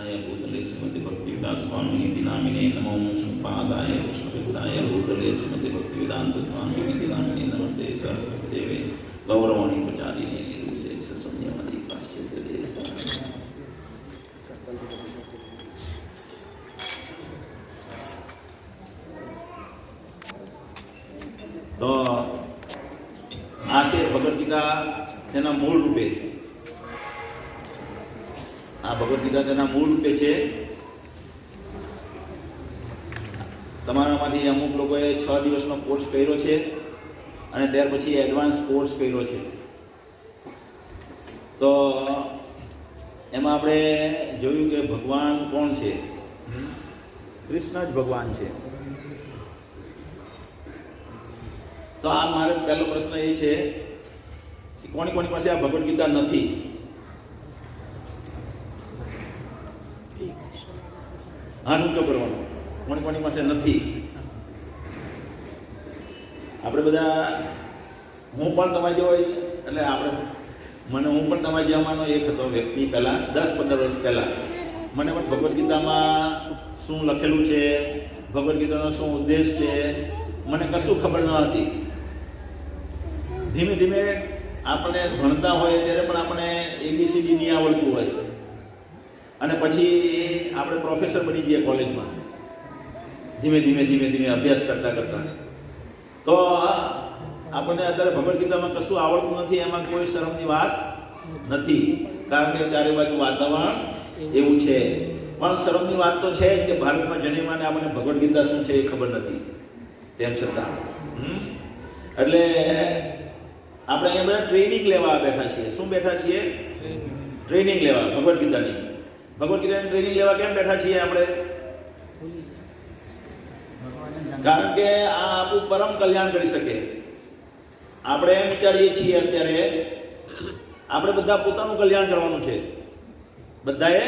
भूतले श्रीमती भक्तिवेदांत स्वामी इति नामिने नमो संपादाय कृष्णकृष्णाय भूतले श्रीमती भक्तिवेदांत स्वामी इति नामिने नमस्ते सरस्वती देवे गौरवाणी प्रचारिणे निर्विशेष संयमति पाश्चात्य देश। तो आज भगवद गीता तेना मूल रूपे आ भगवद गीता तेना मूल रूपे छे। તમારામાંથી અમુક લોકોએ 6 દિવસનો કોર્સ કર્યો છે અને ત્યાર પછી એડવાન્સ કોર્સ કર્યો છે। તો એમાં આપણે જોયું કે ભગવાન કોણ છે? કૃષ્ણ જ ભગવાન છે। તો આ મારો પહેલો પ્રશ્ન એ છે કે કોની કોની પાસે આ ભગવદ ગીતા નથી? હાથ ઊંચો કરવાનો। કોની કોની પાસે નથી? આપણે બધા, હું પણ તમારી જેવો, એટલે આપણે હું પણ તમારી જેવાનો એક હતો વ્યક્તિ પહેલા 10-15 વર્ષ પહેલા। મને પણ ભગવદ ગીતામાં શું લખેલું છે, ભગવદ ગીતાનો શું ઉદ્દેશ છે, મને કશું ખબર ન હતી। ધીમે ધીમે આપણે ભણતા હોય ત્યારે પણ આપણે ABCD નહીં આવડતું હોય અને પછી આપણે પ્રોફેસર બની જઈએ કોલેજમાં, ધીમે ધીમે ધીમે ધીમે અભ્યાસ કરતા કરતા। તો આપણને અત્યારે ભગવદ ગીતામાં કશું આવડતું નથી, એમાં કોઈ શરમની વાત નથી, કારણ કે ચારે બાજુ વાતાવરણ એવું છે। પણ શરમની વાત તો છે જ કે ભારતમાં જન્માને આપણને ભગવદ ગીતા શું છે એ ખબર નથી, તેમ છતાં એટલે આપણે અહીંયા બધા ટ્રેનિંગ લેવા બેઠા છીએ। શું બેઠા છીએ? ટ્રેનિંગ લેવા ભગવદ ગીતાની। ભગવદ ગીતાની ટ્રેનિંગ લેવા કેમ બેઠા છીએ આપણે? કારણ કે આ આપણું પરમ કલ્યાણ કરી શકે। આપણે એમ વિચારીએ છીએ અત્યારે આપણે બધા પોતાનું કલ્યાણ કરવાનું છે, બધાએ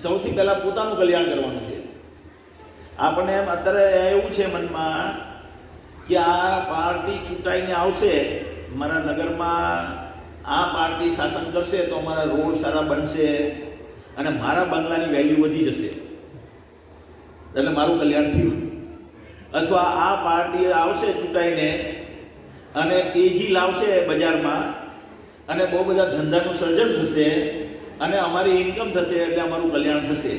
સૌથી પહેલા પોતાનું કલ્યાણ કરવાનું છે। આપણને એમ અત્યારે એવું છે મનમાં કે આ પાર્ટી ચૂંટાઈને આવશે મારા નગરમાં, આ પાર્ટી શાસન કરશે તો અમારા રોડ સારા બનશે અને મારા બંગલાની વેલ્યુ વધી જશે, એટલે મારું કલ્યાણ થયું। અથવા આ પાર્ટી આવશે ચૂંટાઈને અને તેજી લાવશે બજારમાં અને બહુ બધા ધંધાનું સર્જન થશે અને અમારી ઇન્કમ થશે એટલે અમારું કલ્યાણ થશે।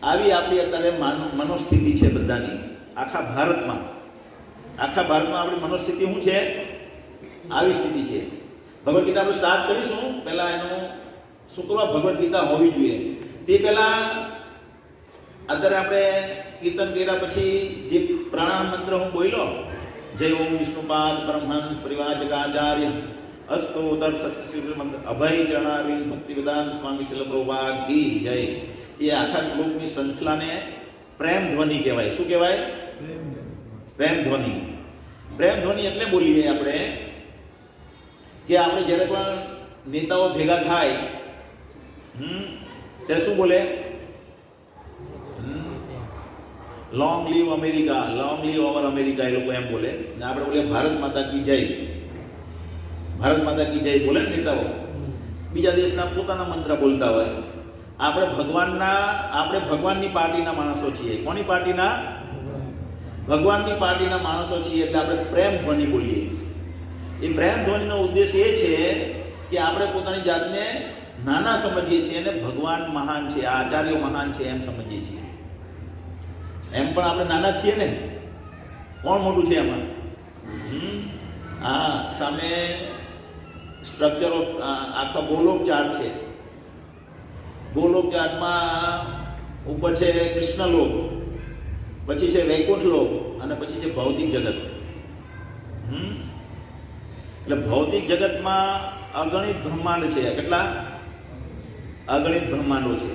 આવી આપણી અત્યારે મનોસ્થિતિ છે બધાની, આખા ભારતમાં આપણી મનોસ્થિતિ શું છે? આવી સ્થિતિ છે। ભગવદ ગીતા આપણે સ્ટાર્ટ કરીશું, પહેલા એનું શું કરવા ભગવદ ગીતા હોવી જોઈએ તે પહેલા અત્યારે આપણે કીર્તન કર્યા પછી જે પ્રણામ મંત્ર હું બોલ્યો, જય ઓમ વિષ્ણુપાદ પરમહંસ પરિવાજકાચાર્ય અસ્તોતર સત્સંગ મંત્ર અભય ચરણારવિંદ ભક્તિવેદાંત સ્વામી શીલ પ્રભુપાદ કી જય, એ આખા શ્લોકની શૃંખલાને પ્રેમ ધ્વનિ કહેવાય। શું કહેવાય? પ્રેમ ધ્વનિ। પ્રેમ ધ્વનિ એટલે બોલીએ આપણે કે આપણે જ્યારે પણ નેતાઓ ભેગા થાય ત્યારે શું બોલે? Long live America, long live over America, એ લોકો એમ બોલે ને આપણે બોલે ભારત માતા કી જય, ભારત માતા કી જય બોલે ને નેતાઓ। બીજા દેશના પોતાના મંત્ર બોલતા હોય। આપણે ભગવાનની પાર્ટીના માણસો છીએ। કોની પાર્ટીના? ભગવાનની પાર્ટીના માણસો છીએ એટલે આપણે પ્રેમ ધ્વનિ બોલીએ। એ પ્રેમ ધ્વનિનો ઉદ્દેશ એ છે કે આપણે પોતાની જાતને નાના સમજીએ છીએ અને ભગવાન મહાન છે, આચાર્યો મહાન છે એમ સમજીએ છીએ। એમ પણ આપણે નાના છીએ ને, કોણ મોટું છે એમાં? હા, સામે સ્ટ્રક્ચર ઓફ આખા ગોલોક ચાર્ટ છે। ગોલોક ચાર્ટમાં ઉપર છે કૃષ્ણલોક, પછી છે વૈકુંઠ લોક અને પછી છે ભૌતિક જગત। એટલે ભૌતિક જગતમાં અગણિત બ્રહ્માંડ છે। કેટલા? અગણિત બ્રહ્માંડો છે।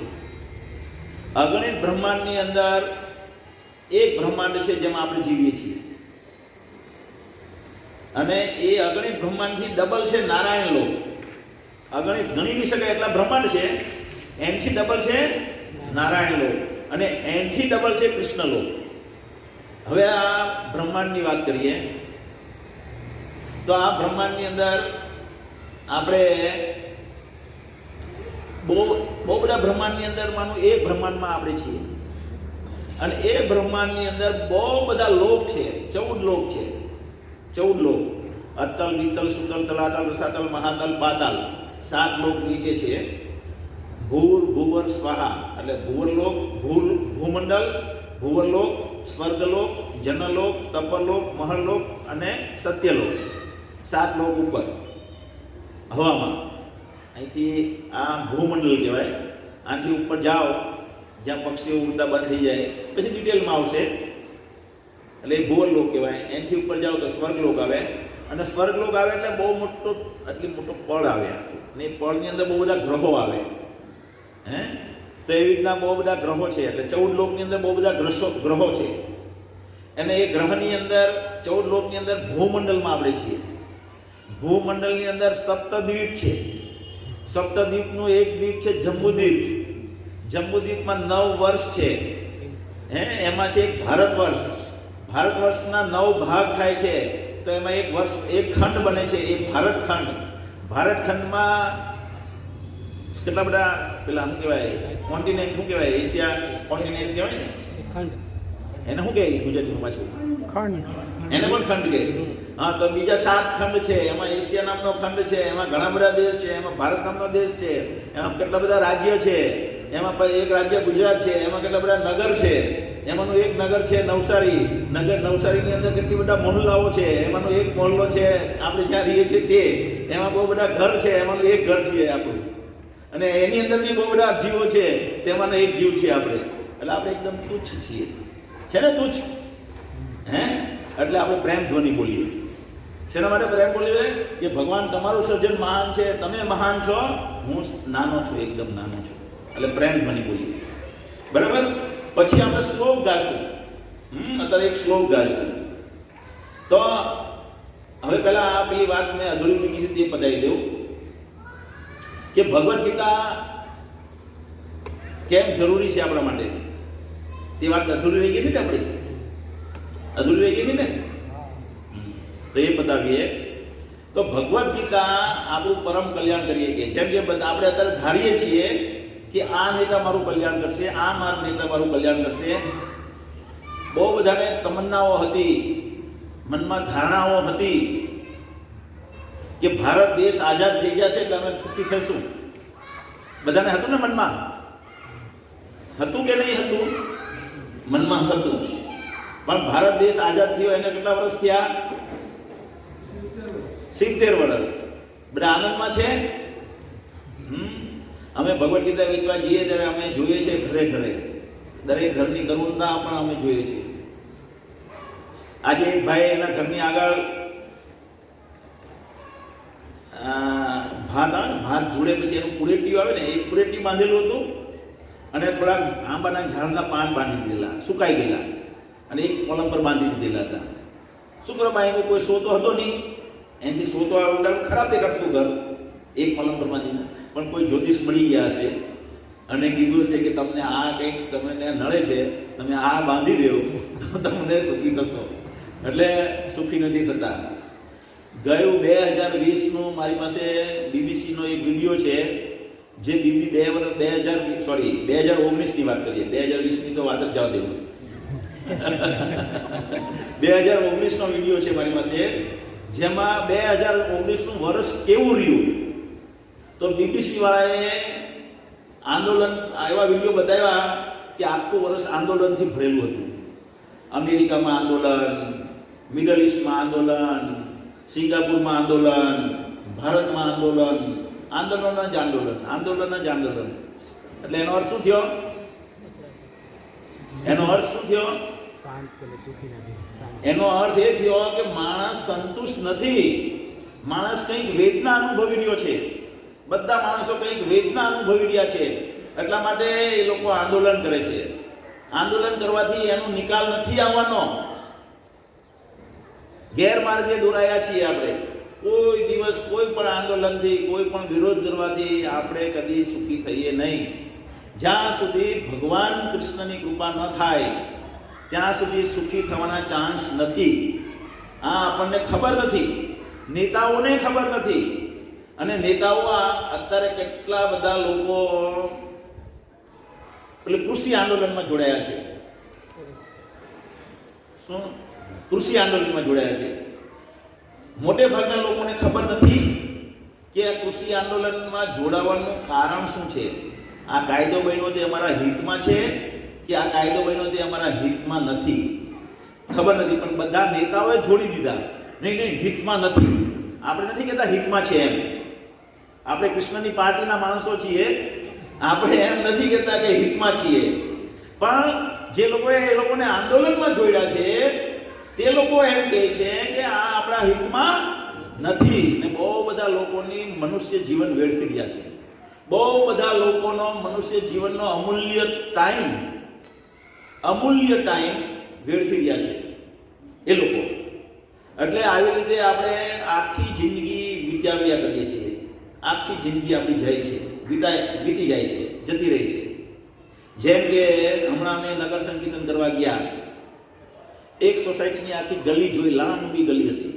અગણિત બ્રહ્માંડની અંદર એક બ્રહ્માંડ છે જેમાં આપણે જીવીએ છીએ અને એ અગણિત બ્રહ્માંડથી ડબલ છે નારાયણ લોક। અગણિત ગણી નહીં શકાય એટલા બ્રહ્માંડ છે, એનથી ડબલ છે નારાયણ લોક અને એનથી ડબલ છે કૃષ્ણ લોક। હવે આ બ્રહ્માંડની વાત કરીએ તો આ બ્રહ્માંડની અંદર આપણે બહુ બહુ બધા બ્રહ્માંડની અંદર માનો એક બ્રહ્માંડમાં આપણે છીએ, અને એ બ્રહ્માંડની અંદર બહુ બધા લોક છે, 14 લોક છે, 14 લોક. અતલ, વિતલ, સુતલ, તલાતલ, રસાતલ, મહાતલ, પાતાલ, 7 લોક નીચે છે. ભૂર, ભૂવર, સ્વાહા એટલે ભૂવરલોક, ભૂમંડળ, ભૂવરલોક, સ્વર્ગલોક, જનલોક, તપલોક, મહરલોક અને સત્યલોક. 7 લોક ઉપર હવામાં. અહીંથી આ ભૂમંડળ કહેવાય. આનાથી ઉપર જાઓ જ્યાં પક્ષીઓ ઉડતા બંધ થઈ જાય, પછી ડિટેલમાં આવશે, એટલે એ ભૂવરલોક કહેવાય. એનાથી ઉપર જાઓ તો સ્વર્ગલોક આવે, અને સ્વર્ગલોક આવે એટલે બહુ મોટો, એટલી મોટો પળ આવે, અને એ પળની અંદર બહુ બધા ગ્રહો આવે. તો એવી રીતના બહુ બધા ગ્રહો છે, એટલે 14 લોકની અંદર બહુ બધા ગ્રહો છે. અને એ ગ્રહની અંદર 14 લોકની અંદર ભૂમંડળમાં આપણે છીએ. ભૂમંડળની અંદર સપ્તદ્વીપ છે. સપ્તદ્વીપનું એક દ્વીપ છે જંબુદ્વીપ. જંબુદ્વીપમાં 9 વર્ષ છે. એમાં છે એક ભારત વર્ષ. ભારત વર્ષના 9 ભાગ થાય છે, તો એમાં એક વર્ષ, એક ખંડ બને છે, એક ભારત ખંડ. ભારત ખંડમાં કેટલા બધા પેલા શું કહેવાય, કોન્ટિનેન્ટ શું કહેવાય, એશિયા કોન્ટિનેન્ટ કહેવાય ને, ખંડ. એને શું કહે ગુજરાતીમાં પાછું? ખંડ. એને પણ ખંડ કહે. હા, તો બીજા 7 ખંડ છે. એમાં એશિયા નામનો ખંડ છે, એમાં ઘણા બધા દેશ છે, એમાં ભારત નામનો દેશ છે, એમાં કેટલા બધા રાજ્ય છે, એમાં એક રાજ્ય ગુજરાત છે, એમાં કેટલા બધા નગર છે. એમાંનું એક નગર છે નવસારી. નવસારીની અંદર કેટલી બધા મહોલ્લાઓ છે, એમાંનો એક મહોલ્લો છે આપણે જ્યાં રહીએ છીએ તે. એમાં બહુ બધા ઘર છે, એમાંનું એક ઘર છે આપણું. અને એની અંદર બી બહુ બધા જીવો છે, તેમાંનો એક જીવ છે આપણે. એટલે આપણે એકદમ તુચ્છ છીએ, છે ને, તુચ્છ. એટલે આપણે પ્રેમ ધ્વનિ બોલીએ. શેના માટે પ્રેમ બોલીએ? કે ભગવાન તમારું સર્જન મહાન છે, તમે મહાન છો, હું નાનો છું, એકદમ નાનો છું. એટલે પ્રેમ ધ્વનિ બોલીએ. બરાબર. પછી આપણે શ્લોક ગાશું. અત્યારે એક શ્લોક ગાશું. તો હવે પહેલા આ પેલી વાત મેં અધૂરી મૂકી હતી તે પતાવી દઉં કે ભગવદ્ ગીતા કેમ જરૂરી છે આપણા માટે. તે વાત અધૂરી રહી ગઈ હતી ને, આપણી અધૂરી રહી ગઈ હતી ને, તો એ બતાવીએ. તો ભગવદ્ ગીતા આપણું પરમ કલ્યાણ કરીએ કે જેમ કે આપણે અત્યારે ધારીએ છીએ કે આ નેતા મારું કલ્યાણ કરશે, આ મારા નેતા મારું કલ્યાણ કરશે. બહુ બધાને તમન્નાઓ હતી, મનમાં ધારણાઓ હતી કે ભારત દેશ આઝાદ થઈ જશે એટલે અમે સુખી થઈશું. બધાને હતું ને મનમાં? હતું કે નહીં હતું? મનમાં હતું. પણ ભારત દેશ આઝાદ થયો એને કેટલા વર્ષ થયા? 70 વર્ષ. બધા આનંદમાં છે. અમે ભગવદ્ ગીતા વેચવા જઈએ ત્યારે અમે જોઈએ છીએ ઘરે ઘરે, દરેક ઘરની કરુણતા પણ અમે જોઈએ છીએ. આજે એક ભાઈ એના ઘરની આગળ ભાત જોડે પછી એનું કુડેટીયું આવે ને, એ કુડેટીયું બાંધેલું હતું, અને થોડા આંબાના ઝાડના પાન બાંધી દીધેલા, સુકાઈ ગયેલા, અને એક કોલમ પર બાંધી દીધેલા હતા. શું કરવા? એનો કોઈ સોતો હતો નહીં, એનાથી સોતો ખરાબ દેખાતું ઘર, એક કોલમ પર બાંધીને. પણ કોઈ જ્યોતિષ મળી ગયા હશે અને કીધું છે કે તમને આ કંઈક તમને નડે છે, તમે આ બાંધી દેવો તો તમને સુખી થશો. એટલે સુખી નથી થતા. ગયું 2020નું મારી પાસે બીબીસીનો એક વિડીયો છે, જે 2019ની વાત કરીએ, 2020ની તો વાત જ જવા દેવું. 2019નો વિડીયો છે મારી પાસે, જેમાં 2019નું વર્ષ કેવું રહ્યું. તો બીબીસી વાળાએ આંદોલન એવા વિડીયો બતાવ્યા કે આખું વર્ષ આંદોલનથી ભરેલું હતું. અમેરિકામાં આંદોલન, મિડલ ઇસ્ટમાં આંદોલન, સિંગાપુરમાં આંદોલન, ભારતમાં આંદોલન, આંદોલન જ આંદોલન, આંદોલન જ આંદોલન. એટલે એનો અર્થ શું થયો? એનો અર્થ શું થયો? એનો અર્થ એ થયો કે માણસ સંતુષ્ટ નથી. માણસ કંઈક વેદના અનુભવી રહ્યો છે. બધા માણસો કંઈક વેદના અનુભવી રહ્યા છે, એટલા માટે એ લોકો આંદોલન કરે છે. આંદોલન કરવાથી એનો નિકાલ નથી આવવાનો. ગેરમાર્ગે દોરાયા છીએ આપણે. કોઈ દિવસ કોઈ પણ આંદોલનથી, કોઈ પણ વિરોધ કરવાથી આપણે કદી સુખી થઈએ નહીં. જ્યાં સુધી ભગવાન કૃષ્ણની કૃપા ન થાય ત્યાં સુધી સુખી થવાના ચાન્સ નથી. આ આપણને ખબર નથી, નેતાઓને ખબર નથી. અને નેતાઓ અત્યારે કેટલા બધા લોકો એટલે કૃષિ આંદોલનમાં જોડાયા છે. શું? કૃષિ આંદોલનમાં જોડાયા છે. મોટે ભાગના લોકોને ખબર નથી કે આ કૃષિ આંદોલનમાં જોડાવાનું કારણ શું છે. આ કાયદો બન્યો તે અમારા હિતમાં છે કે આ કાયદો બન્યો તે અમારા હિતમાં નથી, ખબર નથી. પણ બધા નેતાઓએ જોડી દીધા, નહીં હિતમાં નથી. આપણે નથી કહેતા હિતમાં છે એમ, આપણે કૃષ્ણની પાર્ટીના માણસો છીએ, આપણે એમ નથી કહેતા કે હિતમાં છીએ. પણ જે લોકોએ એ લોકોને આંદોલનમાં જોડ્યા છે તે લોકો એમ કહે છે કે આ આપણા હિતમાં નથી. ને બહુ બધા લોકોની મનુષ્ય જીવન વેડફી ગયા છે. બહુ બધા લોકોનો મનુષ્ય જીવનનો અમૂલ્ય ટાઈમ વેડફી ગયા છે એ લોકો. એટલે આવી રીતે આપણે આખી જિંદગી વિતાવ્યા કરીએ છીએ. આખી જિંદગી આપણી જાય છે, વીતી જાય છે, જતી રહી છે. જેમ કે હમણાં અમે નગર સંકીર્તન કરવા ગયા, એક સોસાયટીની આખી ગલી જોઈ, લાંબી ગલી હતી.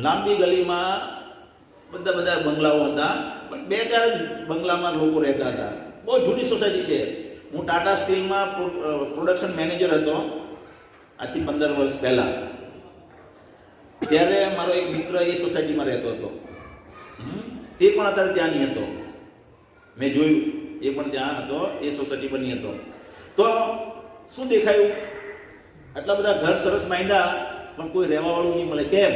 લાંબી ગલીમાં બધા બંગલાઓ હતા, પણ 2-4 જ બંગલામાં લોકો રહેતા હતા. બહુ જૂની સોસાયટી છે. હું ટાટા સ્ટીલમાં પ્રોડક્શન મેનેજર હતો આજથી 15 વર્ષ પહેલા. ત્યારે મારો એક મિત્ર એ સોસાયટીમાં રહેતો હતો. તે પણ અત્યારે ત્યાં નહીં હતો, મેં જોયું, એ પણ ત્યાં હતો, એ સોસાયટી પર નહીં હતો. તો શું દેખાયું? આટલા બધા ઘર સરસ માંડ્યા, પણ કોઈ રહેવાવાળું નહીં મળે. કેમ?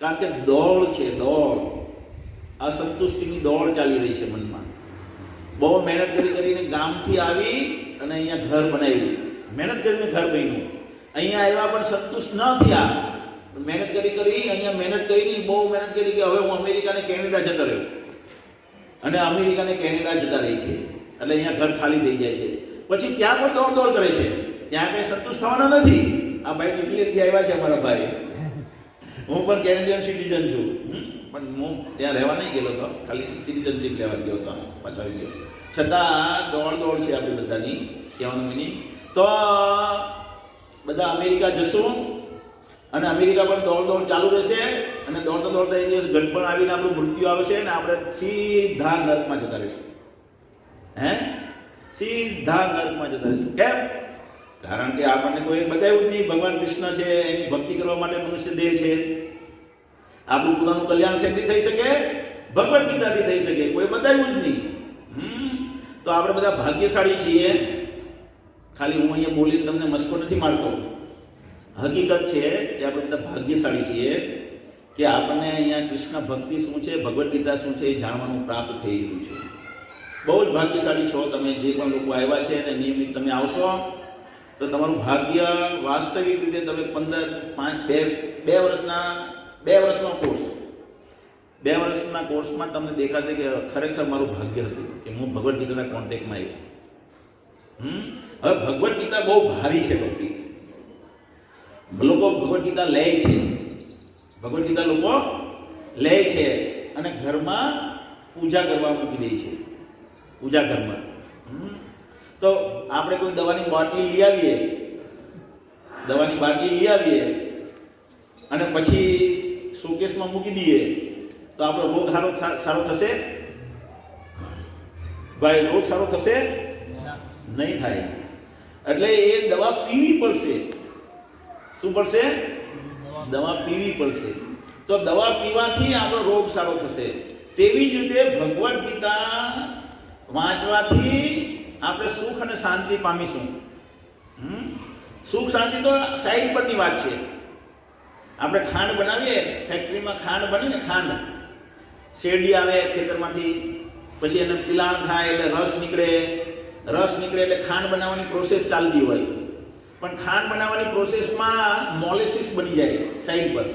કારણ કે દોડ છે, દોડ, અસંતુષ્ટિની દોડ ચાલી રહી છે મનમાં. બહુ મહેનત કરીને ગામથી આવી અને અહીંયા ઘર બનાવ્યું, મહેનત કરીને ઘર બન્યું. અહીંયા આવ્યા પણ સંતુષ્ટ ન થયા, મહેનત કરી અહીંયા મહેનત કરી, બહુ મહેનત કરી કે હવે હું અમેરિકાને કેનેડા જતો રહ્યો, અને અમેરિકાને કેનેડા જતા રહી છે. એટલે અહીંયા ઘર ખાલી થઈ જાય છે. પછી ત્યાં પણ દોડ કરે છે, ત્યાં કંઈ સંતુષ્ટ થવાના નથી. આ ભાઈ ન્યુઝીલેન્ડથી આવ્યા છે અમારા ભાઈ, હું પણ કેનેડિયન સિટીઝન છું, પણ હું ત્યાં રહેવા નહીં ગયેલો હતો, ખાલી સિટીઝનશીપ લેવા ગયો હતો, પાછો આવી ગયો. છતાં દોડ છે આપણી બધાની, કહેવાનું મિનિંગ. તો બધા અમેરિકા જશું અને અમેરિકા પણ દોડ ચાલુ રહેશે, અને દોડતા એ દિવસ ગડપણ આવીને આપણું મૃત્યુ આવશે અને આપણે સીધા નર્કમાં જતા રહીશું. સીધા નર્કમાં જતા રહીશું. કેમ? કારણ કે આપણને કોઈ બતાવ્યું જ નહીં ભગવાન કૃષ્ણ છે, એની ભક્તિ કરવા માટે મનુષ્ય દેહ છે. આપણું પોતાનું કલ્યાણ શેથી થઈ શકે? ભગવદ ગીતાથી થઈ શકે. કોઈ બતાવ્યું જ નહીં. તો આપણે બધા ભાગ્યશાળી છીએ. ખાલી હું અહીંયા બોલીને તમને મસ્કો નથી મારતો. હકીકત છે કે આપણે બધા ભાગ્યશાળી છીએ કે આપણને અહીંયા કૃષ્ણ ભક્તિ શું છે, ભગવદ ગીતા શું છે એ જાણવાનું પ્રાપ્ત થઈ રહ્યું છે. બહુ જ ભાગ્યશાળી છો તમે, જે પણ લોકો આવ્યા છે અને નિયમિત તમે આવશો તો તમારું ભાગ્ય વાસ્તવિક રીતે તમે 2 વર્ષનો કોર્સ, 2 વર્ષના કોર્સમાં તમને દેખાશે કે ખરેખર મારું ભાગ્ય હતું કે હું ભગવદ ગીતાના કોન્ટેક્ટમાં આવ્યો. હવે ભગવદ ગીતા બહુ ભારી છે ટોપિક. લોકો ભગવદ ગીતા લે છે, ભગવદ ગીતા લોકો લે છે અને ઘરમાં પૂજા કરવા મૂકી દે છે. પૂજા ઘરમાં તો આપણે કોઈ દવાની બાટલી લઈ આવીએ, અને પછી શોકેસમાં મૂકી દઈએ તો આપણો રોગ સારો થશે? ભાઈ, રોગ સારો થશે? નહીં થાય. એટલે એ દવા પીવી પડશે. શું પડશે? દવા પીવી પડશે. તો દવા પીવાથી આપણો રોગ સારો થશે. તેવી જ રીતે ભગવદ ગીતા વાંચવાથી આપણે સુખ અને શાંતિ પામીશું. સુખ શાંતિ તો સાઈડ પરની વાત છે. આપણે ખાંડ બનાવીએ, ફેક્ટરીમાં ખાંડ બની ને, ખાંડ શેરડી આવે ખેતરમાંથી, પછી એને પિલાણ થાય એટલે રસ નીકળે એટલે ખાંડ બનાવવાની પ્રોસેસ ચાલતી હોય. પણ ખાંડ બનાવવાની પ્રોસેસમાં મોલેસિસ બની જાય સાઈડ પર,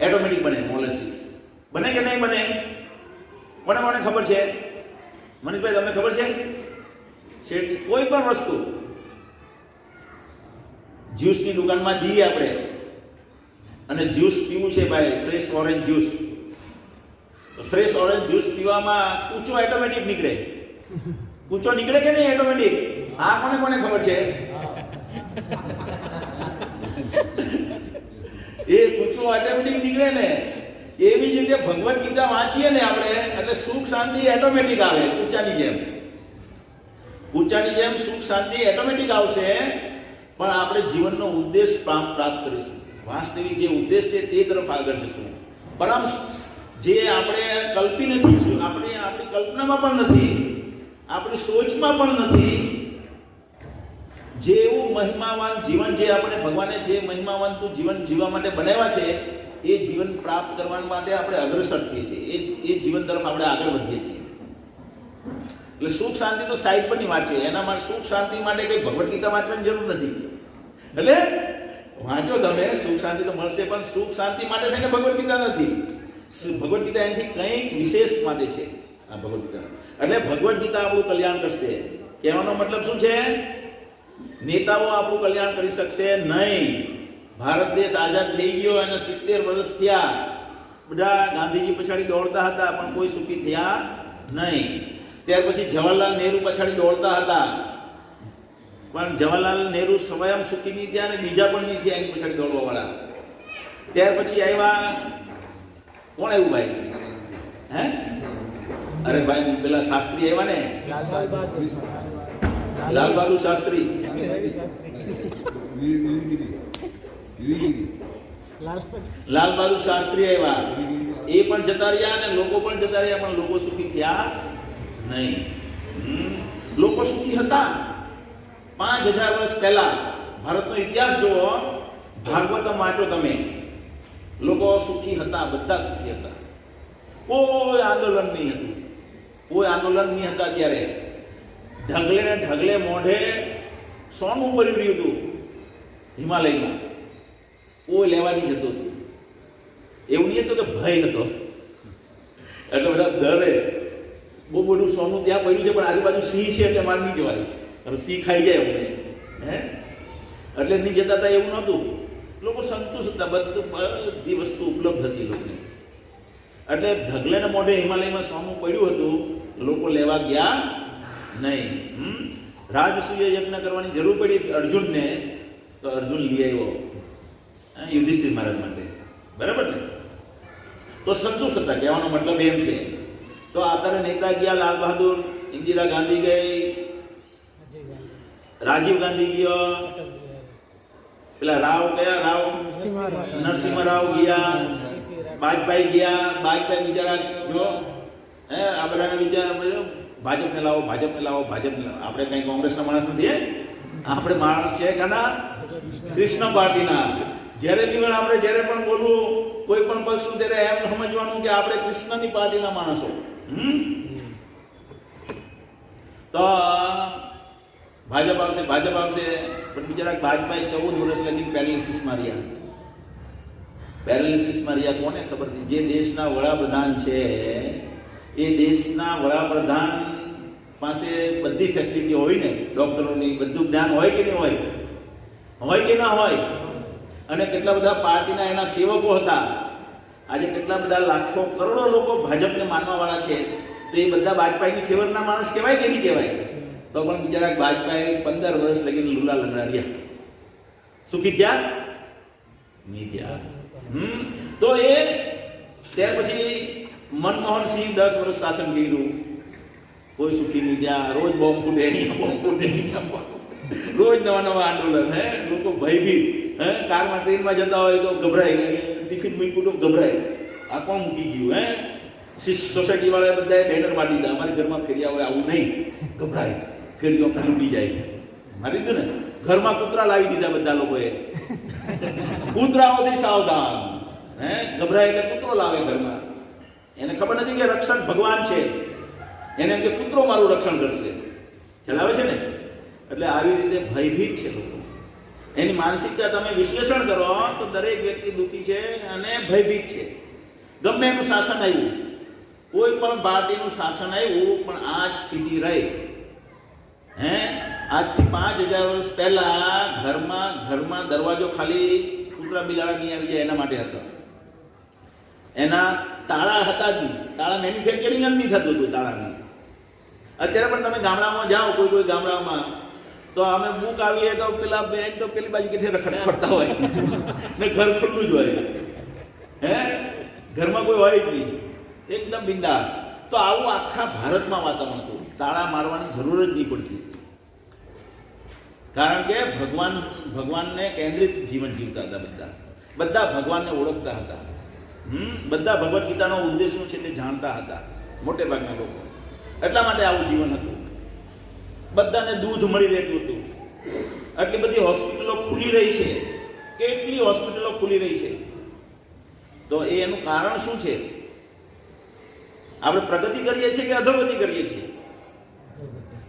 એટોમેટિક બને. મોલેસિસ બને કે નહીં બને? કોને ખબર છે? મનીષભાઈ, તમને ખબર છે? કોઈ પણ વસ્તુ, જ્યુસની દુકાનમાં જઈએ આપણે અને જ્યુસ પીવું છે ભાઈ, fresh orange juice. Fresh orange juice પીવામાં કૂચો એટોમેટિક નીકળે. કૂચો નીકળે કે નહીં એટોમેટિક? આ કોને ખબર છે? એ કૂચો ઓટોમેટિક નીકળે ને. એવી જ રીતે ભગવદ ગીતા વાંચીએ ને આપણે એટલે સુખ શાંતિ એટોમેટિક આવે, કૂચાની જેમ. ઊંચાની જેમ સુખ શાંતિ ઓટોમેટિક આવશે, પણ આપણે જીવનનો ઉદ્દેશ પ્રાપ્ત કરીશું. વાસ્તવિક જે ઉદ્દેશ છે તે તરફ આગળ જશું. પરમ જે આપણે કલ્પી નથી, આપણી કલ્પનામાં પણ નથી, આપણી સોચમાં પણ નથી, જેવું મહિમાવાન જીવન જે આપણે ભગવાને જે મહિમાવાન જીવન જીવવા માટે બનાવ્યા છે એ જીવન પ્રાપ્ત કરવા માટે આપણે અગ્રસર થઈએ છીએ. એ જીવન તરફ આપણે આગળ વધીએ છીએ. એટલે સુખ શાંતિ તો સાઈડ પરની વાત છે. એના માટે સુખ શાંતિ માટે કંઈ ભગવદ્ ગીતા વાંચવાની જરૂર નથી. એટલે વાંચો તમે, સુખ શાંતિ તો મળશે, પણ સુખ શાંતિ માટે થઈને ભગવદ્ ગીતા નથી. ભગવદ્ ગીતા એનાથી કંઈક વિશેષ માટે છે આ ભગવદ્ ગીતા. એટલે ભગવદ્ ગીતા આપણું કલ્યાણ કરશે. કહેવાનો મતલબ શું છે? નેતાઓ આપણું કલ્યાણ કરી શકશે નહીં. ભારત દેશ આઝાદ થઈ ગયો અને 70 વર્ષ થયા, બધા ગાંધીજી પછાડી દોડતા હતા પણ કોઈ સુખી થયા નહીં. ત્યાર પછી જવાહરલાલ નહેરુ પછાડી દોડતા હતા પણ જવાહરલાલ નહેરુ સ્વયં સુખી નહીં થયા અને બીજા પણ નહીં થયા એની પછાડી દોડવા વાળા. ત્યાર પછી આવ્યા, કોણ આવ્યું ભાઈ? હે અરે ભાઈ પેલા શાસ્ત્રી આવ્યા ને, લાલ બહાદુર શાસ્ત્રી, લાલ બહાદુર શાસ્ત્રી આવ્યા. એ પણ જતા રહ્યા અને લોકો પણ જતા રહ્યા, પણ લોકો સુખી થયા નહીં. લોકો સુખી હતા 5000 વર્ષ પહેલા. ભારતનો ઇતિહાસ જુઓ, ભાગવતમ વાંચો તમે. લોકો સુખી હતા, બધા સુખી હતા. કોઈ આંદોલન નહીં હતું, કોઈ આંદોલન નહીં હતા. ત્યારે ઢગલે ને ઢગલે મોઢે સોનું પડ્યું રહ્યું હતું હિમાલયમાં. કોઈ લેવા નહીં જતું હતું. એવું નહીં હતું કે ભય હતો, એટલે બધા ડરે. બહુ બધું સોનું ત્યાં પડ્યું છે પણ આજુબાજુ સિંહ છે એટલે મારે નહીં જવાય, સિંહ ખાઈ જાય અમને, હે એટલે નહીં જતા હતા. એવું નહોતું. લોકો સંતુષ્ટ હતા, બધી વસ્તુ ઉપલબ્ધ હતી લોકોને. એટલે ઢગલે ને મોઢે હિમાલયમાં સોનું પડ્યું હતું, લોકો લેવા ગયા નહીં. રાજસૂય યજ્ઞ કરવાની જરૂર પડી અર્જુનને, તો અર્જુન લઈ આવ્યો યુધિષ્ઠિર મહારાજ માટે. બરાબર ને? તો સંતુષ્ટ હતા. કહેવાનો મતલબ એમ છે. તો અત્યારે નેતા ગયા, લાલ બહાદુર, ઇન્દિરા ગાંધી ગઈ, રાજીવ ગાંધી ગયો, પેલા રાવ કયા રાવ, નરસિંહ રાવ ગયા, વાજપેયી ગયા. વાજપેયી બિચારા જો આ બધાને વિચાર ભાજપને લાવો, ભાજપને લાવો, ભાજપને લાવો. આપણે કઈ કોંગ્રેસના માણસ નથી, આપણે માણસ છે કાના કૃષ્ણ પાર્ટીના. જ્યારે બી આપણે જ્યારે પણ બોલવું કોઈ પણ પક્ષનું, ત્યારે એમ સમજવાનું કે આપણે કૃષ્ણની પાર્ટીના માણસો. તો ભાજપ આવશે, ભાજપ આવશે. પણ બિચારા વાજપેયી 14 વર્ષ લગી પેરાલિસિસમાં રહ્યા. પેરાલિસિસમાં રહ્યા કોને ખબર નથી? જે દેશના વડાપ્રધાન છે એ દેશના વડાપ્રધાન પાસે બધી ફેસિલિટી હોય ને, ડોક્ટરોની બધું જ્ઞાન હોય કે નહીં હોય? હોય કે ના હોય? અને કેટલા બધા પાર્ટીના એના સેવકો હતા. આજે કેટલા બધા લાખો કરોડો લોકો ભાજપને માનવા વાળા છે. તો એ બધા વાજપેયીની ફેવરના માણસ કહેવાય કે નહીં કહેવાય? તો પણ બિચારા વાજપેયી 15 વર્ષ લગીને લુલા લંગડા રહ્યા. સુખી થયા નહીં થયા. તો એ ત્યાર પછી મનમોહન સિંહ 10 વર્ષ શાસન કર્યું, કોઈ સુખી નહીં થયા. રોજ બોમ્બ ફૂટે, અહીંયા બોમ્બ ફૂટે, રોજ નવા નવા આંદોલન. હે લોકો ભયભીત. હે કારમાં ટ્રેનમાં જતા હોય તો ગભરાય, ટિફિન મૂક્યું તો ગભરાય, આ કોણ મૂકી ગયું? હે સોસાયટી વાળાએ બધાએ બેનર મારી દીધા, અમારી ઘરમાં ફેરિયા હોય આવું નહીં, ગભરાય, ફેરીઓ લૂંટી જાય. મારી દીધું ને. ઘરમાં કૂતરા લાવી દીધા બધા લોકોએ, કૂતરાઓથી સાવધાન. હે ગભરાય એટલે કૂતરો લાવે ઘરમાં. એને ખબર નથી કે રક્ષક ભગવાન છે. એને એમ કે કૂતરો મારું રક્ષણ કરશે. ખ્યાલ આવે છે ને? એટલે આવી રીતે ભયભીત છે લોકો. એની માનસિકતા તમે વિશ્લેષણ કરો તો દરેક વ્યક્તિ દુઃખી છે અને ભયભીત છે. ગમે એનું શાસન આવ્યું, કોઈ પણ પાર્ટીનું શાસન આવ્યું, પણ આ જ સ્થિતિ રહી. હે આજથી 5000 વર્ષ પહેલા ઘરમાં દરવાજો ખાલી કૂતરા બિલાડા નહીં આવી જાય એના માટે હતો. એના તાળા હતા જ નહીં. તાળા મેન્યુફેક્ચરિંગ જ નહીં થતું હતું તાળાની. અત્યારે પણ તમે ગામડામાં જાઓ, કોઈ ગામડામાં, તો અમે બુક આવીએ તો પેલા બેન તો પેલી બાજુ કેઠે રખડ ફરતા હોય ને ઘર ખુલ્લું જ હોય. હે ઘરમાં કોઈ હોય જ નહીં, એકદમ બિંદાસ. તો આવું આખા ભારતમાં વાતાવરણ હતું. તાળા મારવાની જરૂર જ નહીં પડતી. કારણ કે ભગવાનને કેન્દ્રિત જીવન જીવતા હતા. બધા ભગવાનને ઓળખતા હતા. બધા ભગવદ્ ગીતાનો ઉદ્દેશ શું છે તે જાણતા હતા, મોટે ભાગના લોકો. એટલા માટે આવું જીવન હતું. બધાને દૂધ મળી રહેતું હતું. આટલી બધી હોસ્પિટલો ખુલી રહી છે, કેટલી હોસ્પિટલો ખુલી રહી છે. તો એનું કારણ શું છે? આપણે પ્રગતિ કરીએ છીએ કે અધોગતિ કરીએ છીએ?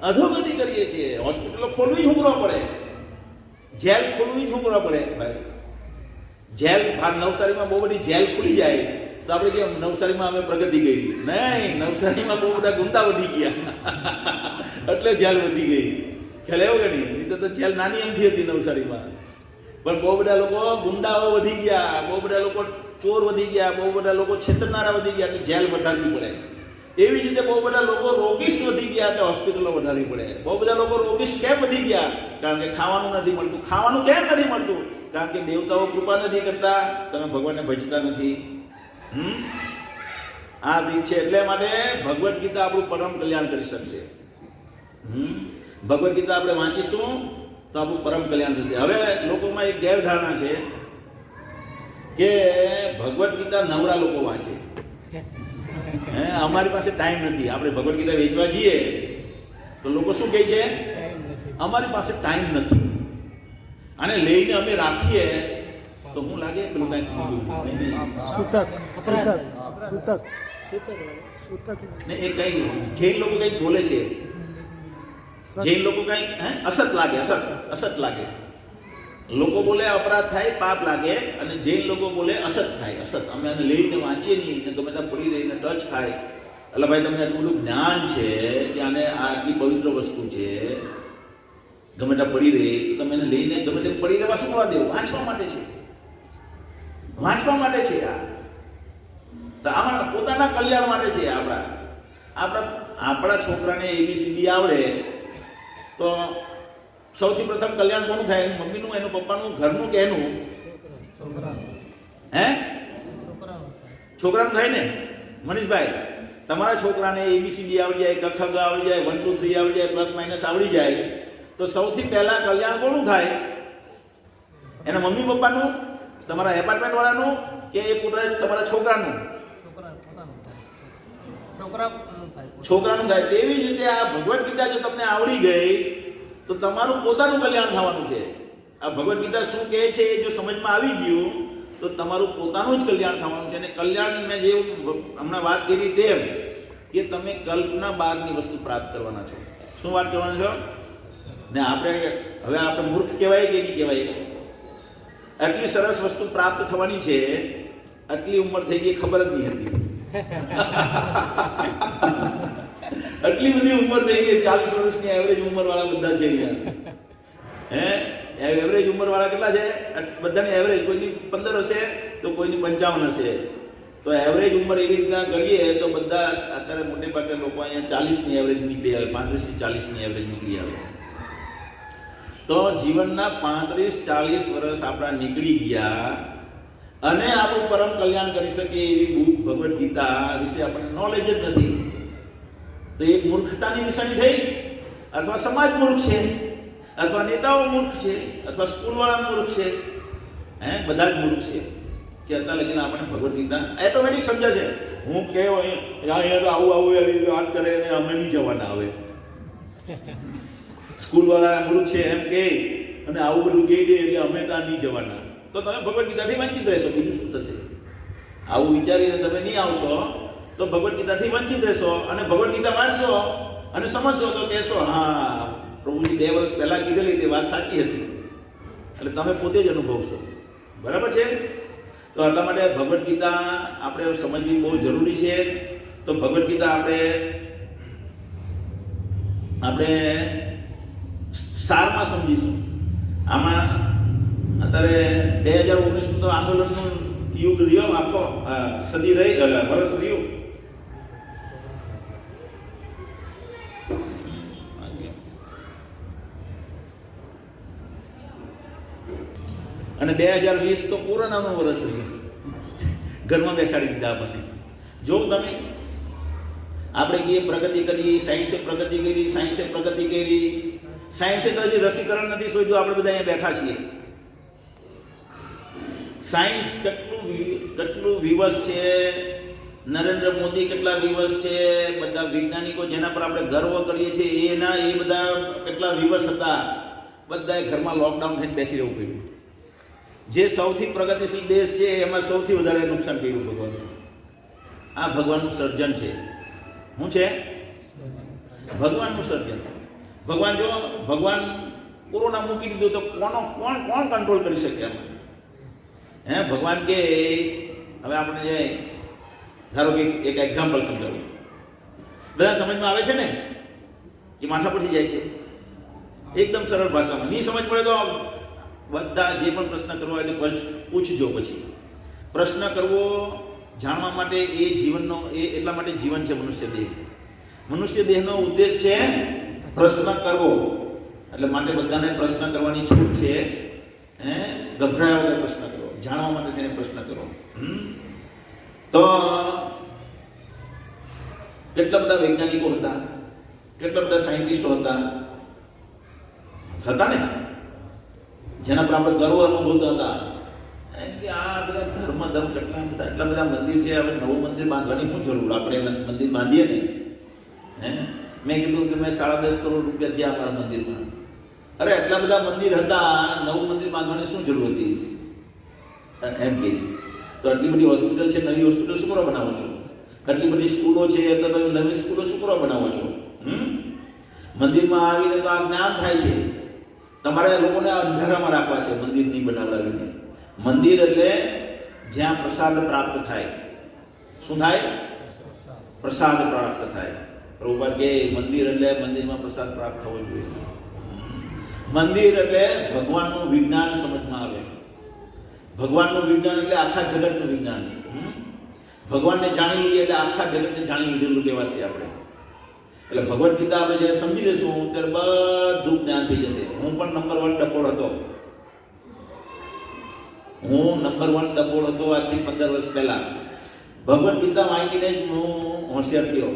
અધોગતિ કરીએ છીએ. હોસ્પિટલો ખોલવી જ હુમરો પડે, જેલ ખોલવી જ હુમરો પડે ભાઈ. જેલ નવસારીમાં બહુ બધી જેલ ખુલી જાય તો આપણે કે નવસારીમાં અમે પ્રગતિ કરી. નહીં, નવસારીમાં બહુ બધા ગુંડા વધી ગયા એટલે જેલ વધી ગઈ. ખ્યાલ આવ્યો કે નહીં? નહીં તો જેલ નાની એમથી હતી નવસારીમાં, પણ બહુ બધા લોકો ગુંડાઓ વધી ગયા, બહુ બધા લોકો ચોર વધી ગયા, બહુ બધા લોકો છેતરનારા વધી ગયા, એટલે જેલ વધારવી પડે. એવી જ રીતે બહુ બધા લોકો રોગિસ્ટ વધી ગયા, એટલે હોસ્પિટલો વધારવી પડે. બહુ બધા લોકો રોગિસ્ટ કેમ વધી ગયા? કારણ કે ખાવાનું નથી મળતું. ખાવાનું કેમ નથી મળતું? કારણ કે દેવતાઓ કૃપા નથી કરતા, તમે ભગવાનને ભજતા નથી. આ રીત છે. એટલે માટે ભગવદ્ ગીતા આપણું પરમ કલ્યાણ કરી શકશે. ભગવદ્ ગીતા આપણે વાંચીશું તો આપણું પરમ કલ્યાણ થશે. હવે લોકોમાં એક ગેરધારણા છે કે ભગવદ્ ગીતા નવરા લોકો વાંચે. અમારી પાસે ટાઈમ નથી, આપણે ભગવદ્ ગીતા વેચવા જઈએ તો લોકો શું કહે છે? અમારી પાસે ટાઈમ નથી. અને લઈને અમે રાખીએ તો હું લાગે પેલું કઈ ને એ કઈ જૈન લોકો કઈ બોલે છે. જૈન લોકો કઈ અસત લાગે, અસત લાગે. લોકો બોલે અપરાધ થાય, પાપ લાગે, અને જૈન લોકો બોલે અસત થાય, અસત. અમે આને લઈને વાંચીએ નહીં ને ગમે ત્યાં પડી રહીને ટચ થાય. એટલે ભાઈ તમને આટલું બધું જ્ઞાન છે કે આને આટલી પવિત્ર વસ્તુ છે, ગમે ત્યાં પડી રહી તો તમે એને લઈને ગમે તેમ પડી રહેવા શું કરવા દેવું? વાંચવા માટે છે, વાંચવા માટે છે. તો આમાં પોતાના કલ્યાણ માટે છે. આપણા છોકરાને ABCD આવડે તો સૌથી પ્રથમ કલ્યાણ કોનું થાય? એનું મમ્મીનું, એનું પપ્પાનું, ઘરનું કે એનું? છોકરાનું થાય ને. મનીષભાઈ, તમારા છોકરાને ABCD આવડી જાય, ક ખ ગ આવડી જાય, 1 2 3 આવડી જાય, પ્લસ માઇનસ આવડી જાય તો સૌથી પહેલા કલ્યાણ કોનું થાય? એના મમ્મી પપ્પાનું, તમારા એપાર્ટમેન્ટ વાળાનું, કે એ પોતાના તમારા છોકરાનું? છોકરાનું થાય. તેવી જ રીતે આ ભગવદ્ ગીતા જો તમને આવડી ગઈ તો તમારું પોતાનું કલ્યાણ થવાનું છે. આ ભગવદ્ ગીતા શું કહે છે એ જો સમજમાં આવી ગયું તો તમારું પોતાનું જ કલ્યાણ થવાનું છે. અને કલ્યાણ મેં જે હમણાં વાત કરી તેમ કે તમે કલ્પના બહારની વસ્તુ પ્રાપ્ત કરવાના છો. શું વાત કરવાના છો? ને આપણે મૂર્ખ કહેવાય કે નહીં કહેવાય? આટલી સરસ વસ્તુ પ્રાપ્ત થવાની છે, આટલી ઉંમર થઈ ગઈ ખબર જ નહીં હતી. આટલી બધી ઉંમર થઈ ગઈ, 40 વર્ષની એવરેજ ઉંમર વાળા બધા છે અહીંયા. એવરેજ ઉંમર વાળા કેટલા છે? બધાની એવરેજ, કોઈની 15 હશે તો કોઈની 55 હશે. તો એવરેજ ઉંમર એવી રીતના કરીએ તો બધા અત્યારે મોટે ભાગે લોકો અહીંયા 40ની એવરેજ નીકળી આવે, 35 થી 40ની એવરેજ નીકળી આવે. તો જીવનના 35-40 વર્ષ આપણા નીકળી ગયા અને આપણું પરમ કલ્યાણ કરી શકે એવી બુક ભગવદ્ ગીતા વિશે આપણને નોલેજ જ નથી. તો એક મૂર્ખતાની નિશાની થઈ. અથવા સમાજ મૂર્ખ છે, અથવા નેતાઓ મૂર્ખ છે, અથવા સ્કૂલવાળા મૂર્ખ છે. બધા જ મૂર્ખ છે કે અત્યારે લગીને આપણને ભગવદ્ ગીતા એટોમેટિક સમજે છે. હું કેવો અહીંયા તો આવું એવી વાત કરે અને અમે નહીં જવાના આવે. સ્કૂલવાળા મૂર્ખ છે એમ કહે અને આવું બધું કહી દે એટલે અમે ત્યાં નહીં જવાના. તો તમે ભગવદ્ ગીતાથી વંચિત રહેશો. બીજું શું થશે? આવું વિચારીને તમે નહીં આવશો તો ભગવદ્ ગીતાથી વંચિત રહેશો. અને ભગવદ્ ગીતા વાંચશો અને સમજશો તો કહેશો હા પ્રભુજી 2 વર્ષ પહેલા કીધેલી તે વાત સાચી હતી. એટલે તમે પોતે જ અનુભવશો. બરાબર છે? તો એટલા માટે ભગવદ્ ગીતા આપણે સમજવી બહુ જરૂરી છે. તો ભગવદ્ ગીતા આપણે સારમાં સમજીશું. આમાં અત્યારે 2019 તો આંદોલનનું યુગ રહ્યો, આખો સદી રહી, વર્ષ રહ્યું. અને 2020 તો કોરોનાનું વર્ષ રહ્યું. ઘરમાં બેસાડી દીધા આપણને. જો તમે આપણે કહીએ પ્રગતિ કરી, સાયન્સે પ્રગતિ કરી, સાયન્સે તો હજી રસીકરણ નથી શોધ્યું, આપણે બધા અહીંયા બેઠા છીએ. સાયન્સ કેટલું વિવશ છે, નરેન્દ્ર મોદી કેટલા વિવશ છે, બધા વૈજ્ઞાનિકો જેના પર આપણે ગર્વ કરીએ છીએ એ બધા કેટલા વિવશ હતા. બધાએ ઘરમાં લોકડાઉન થઈને બેસી રહેવું પડ્યું. જે સૌથી પ્રગતિશીલ દેશ છે એમાં સૌથી વધારે નુકસાન કર્યું ભગવાન. આ ભગવાનનું સર્જન છે. શું છે? ભગવાનનું સર્જન. ભગવાન કોરોના મૂકી દીધું તો કોણ કંટ્રોલ કરી શકે એમાં? ભગવાન કે હવે આપણે જે ધારો કે એક એક્ઝામ્પલ સમજાવું, બધા સમજમાં આવે છે ને કે માથા પરથી જાય છે? એકદમ સરળ ભાષામાં. નહીં સમજ પડે તો બધા જે પણ પ્રશ્ન કરવો હોય તો પૂછજો. પછી પ્રશ્ન કરવો જાણવા માટે એ જીવનનો એટલા માટે જીવન છે મનુષ્ય દેહ. મનુષ્ય દેહનો ઉદ્દેશ છે પ્રશ્ન કરવો. એટલે માટે બધાને પ્રશ્ન કરવાની છૂટ છે. ગભરાયા વગર પ્રશ્ન કરો, જાણવા માટે તેને પ્રશ્ન કરો. તો કેટલા બધા વૈજ્ઞાનિકો હતા, કેટલા બધા સાયન્ટિસ્ટો હતા ને જેના પર આપણે ગર્વ અનુભવતા હતા કે આ બધા ધર્મ એટલા બધા મંદિર છે. હવે નવું મંદિર બાંધવાની શું જરૂર? આપણે મંદિર બાંધીએ ને. મેં કીધું કે મેં 10.5 કરોડ રૂપિયા થયા અમારા મંદિરમાં. અરે એટલા બધા મંદિર હતા, નવું મંદિર બાંધવાની શું જરૂર હતી? એમ કે તો આટલી બધી હોસ્પિટલ છે, નવી હોસ્પિટલ શું કરવા બનાવો છો? આટલી બધી સ્કૂલો છે તો તમે નવી સ્કૂલો શું કરવા બનાવો છો? મંદિરમાં આવીને તો આ જ્ઞાન થાય છે. તમારે લોકોને અંધારામાં રાખવા છે મંદિર નહીં બનાવડાવીને. મંદિર એટલે જ્યાં પ્રસાદ પ્રાપ્ત થાય. શું થાય? પ્રસાદ પ્રાપ્ત થાય. પ્રભુપાદ કે મંદિર એટલે મંદિરમાં પ્રસાદ પ્રાપ્ત થવો જોઈએ. મંદિર એટલે ભગવાનનું વિજ્ઞાન સમજમાં આવે. ભગવાનનું વિજ્ઞાન એટલે આખા જગતનું વિજ્ઞાન. ભગવાનને જાણી લઈએ એટલે આખા જગતને જાણી લીધેલું કહેવાશે આપણે. એટલે ભગવદ્ ગીતા આપણે જ્યારે સમજી લઈશું ત્યારે બધું જ્ઞાન થઈ જશે. હું પણ નંબર 1 ડફોળ હતો. આજથી 15 વર્ષ પહેલા ભગવદ્ ગીતા વાંચીને જ હું હોશિયાર થયો.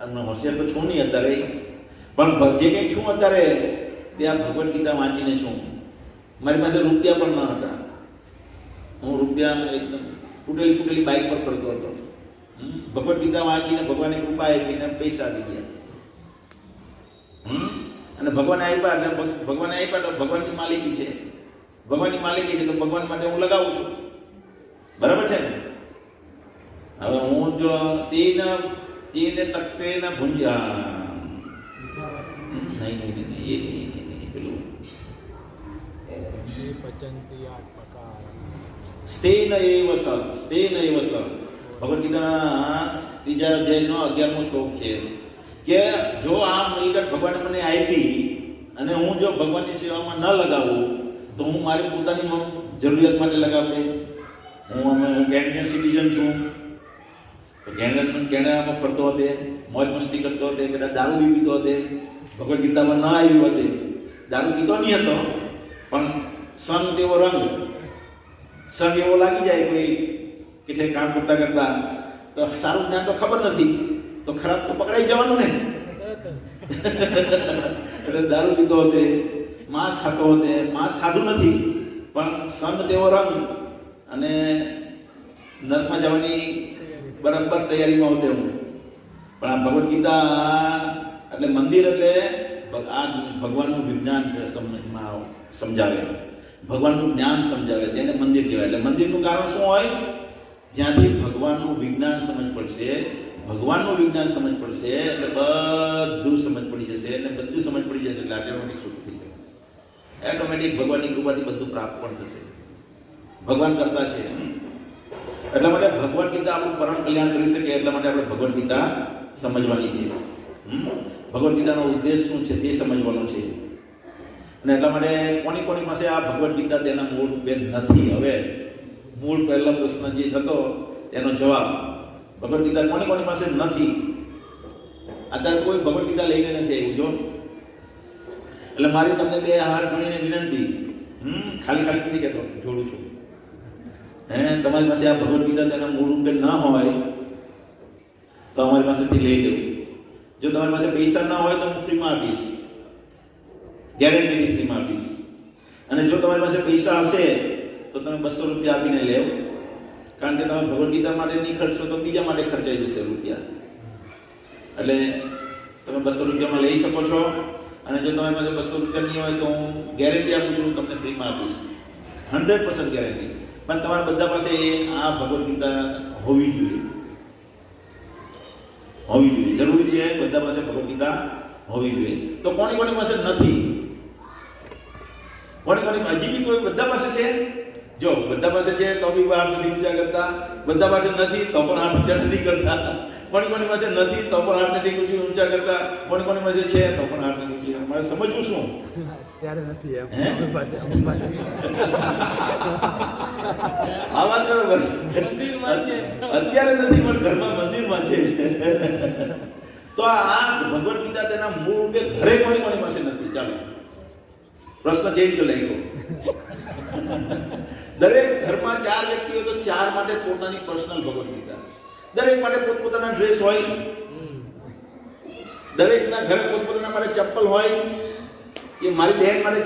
અને હોશિયાર તો છું નહીં અત્યારે, પણ જે કંઈ છું અત્યારે તે આ ભગવદ્ ગીતા વાંચીને છું. મારી પાસે રૂપિયા પણ ન હતા. હું રૂપિયા એકદમ તૂટેલી બાઇક પર ફરતો હતો. ભગવદ્ ગીતા વાંચીને ભગવાનની કૃપા આપીને પૈસા આપી ગયા. અને ભગવાને આપ્યા એટલે ભગવાને આપ્યા તો ભગવાનની માલિકી છે. ભગવાનની માલિકી છે તો ભગવાન માટે હું લગાવું છું. બરાબર છે ને? હવે હું જો તેને તકતે ન ભૂંજા નહીં પેલું સ્થેન એવ સ ભગવદ્ ગીતાના 3 અધ્યાયનો 11મો શ્લોક છે કે જો આ મિલકત ભગવાને મને આપી અને હું જો ભગવાનની સેવામાં ન લગાવું તો હું મારી પોતાની જરૂરિયાત માટે લગાવું. હું કેનેડિયન સિટીઝન છું. કેનેડામાં ફરતો હતો, મોજ મસ્તી કરતો હતો, કદાચ દારૂ બી પીતો હતો. ભગવદ્ ગીતામાં ન આવ્યું હતું. દારૂ પીતો નહીં હતો, પણ સંગ તેવો રંગ, સંગ એવો લાગી જાય કોઈ કે કામ કરતા કરતા તો સારું જ્ઞાન તો ખબર નથી તો ખરાબ તો પકડાઈ જવાનું ને. એટલે દારૂ પીતો હતો, માંસ ખાતો હતો. માંસ ખાધું નથી, પણ સંગ તેવો રંગ અને નર્કમાં જવાની બરાબર તૈયારીમાં હતો હું. પણ આ ભગવદ્ ગીતા એટલે મંદિર એટલે આ ભગવાનનું વિજ્ઞાન સમજાવે, ભગવાનનું જ્ઞાન સમજાવે, તેને મંદિર કહેવાય. એટલે મંદિરનું કારણ શું હોય? જ્યાંથી ભગવાનનું વિજ્ઞાન સમજ પડશે. ભગવાનનું વિજ્ઞાન સમજ પડશે એટલે બધું સમજ પડી જશે. એટલે બધું સમજ પડી જશે એટલે ઓટોમેટિક શું થઈ જાય? ઓટોમેટિક ભગવાનની કૃપાથી બધું પ્રાપ્ત પણ થશે. ભગવાન કરતા છે. એટલા માટે ભગવદ્ ગીતા આપણું પરમ કલ્યાણ કરી શકે. એટલા માટે આપણે ભગવદ્ ગીતા સમજવાની છે. ભગવદ્ ગીતાનો ઉદ્દેશ શું છે તે સમજવાનો છે. અને એટલા માટે કોની પાસે આ ભગવદ્ ગીતા તેના મૂળ રૂપે નથી. હવે મૂળ પહેલો પ્રશ્ન જે હતો તેનો જવાબ, ભગવદ્ ગીતા કોની પાસે નથી. અત્યારે કોઈ ભગવદ્ ગીતા લઈને નથી આવ્યું. જો એટલે મારી તમને 2 હાથ જોડીને વિનંતી, ખાલી નથી કહેતો, જોડું છું. તમારી પાસે આ ભગવદ્ ગીતા તેના મૂળ રૂપે ન હોય તો અમારી પાસેથી લઈ લેવું. જો તમારી પાસે પૈસા ના હોય તો હું ફ્રીમાં આપીશ. ગેરંટીથી ફ્રીમાં આપીશ. અને જો તમારી પાસે પૈસા હશે તો તમે 200 રૂપિયા આપીને લેવ, કારણ કે તમે ભગવદ્ ગીતા માટે નહીં ખર્ચશો તો બીજા માટે ખર્ચાઈ જશે રૂપિયા. એટલે તમે 200 રૂપિયામાં લઈ શકો છો. અને જો તમારી પાસે 200 રૂપિયા નહીં હોય તો હું ગેરંટી આપું છું, તમને ફ્રીમાં આપીશ, 100% ગેરંટી. પણ તમારા બધા પાસે આ ભગવદ્ ગીતા હોવી જોઈએ, જરૂરી છે. બધા પાસે ભગવદ્ ગીતા હોવી જોઈએ. તો કોની કોની પાસે નથી? હજી બી કોઈ બધા પાસે છે? જો બધા પાસે છે તો બી હાથ નથી ઊંચા કરતા, બધા પાસે નથી તો પણ હાથ ઊંચા નથી કરતા, કોની પાસે નથી તો પણ હાથ નથી ઊંચા કરતા, કોની પાસે છે તો પણ હાથ નથી ઊંચા. મારે સમજવું શું? ત્યારે નથી એમ આ વાત બરોબર છે. અત્યારે નથી પણ ઘરમાં મંદિરમાં છે. તો આ ભગવદ્ ગીતા તેના મૂળ રૂપે ઘરે કોની પાસે નથી? ચાલો પ્રશ્ન ચેન્જ કરી નાખ્યો. દરેક ઘરમાં 4 વ્યક્તિઓ તો 4 માટે પોતાની પર્સનલ ભગવદ્ ગીતા. દરેક માટે પોતપોતાના ડ્રેસ હોય, દરેકના ઘરે પોતપોતાના માટે ચપ્પલ હોય. કે મારી બહેન પાસે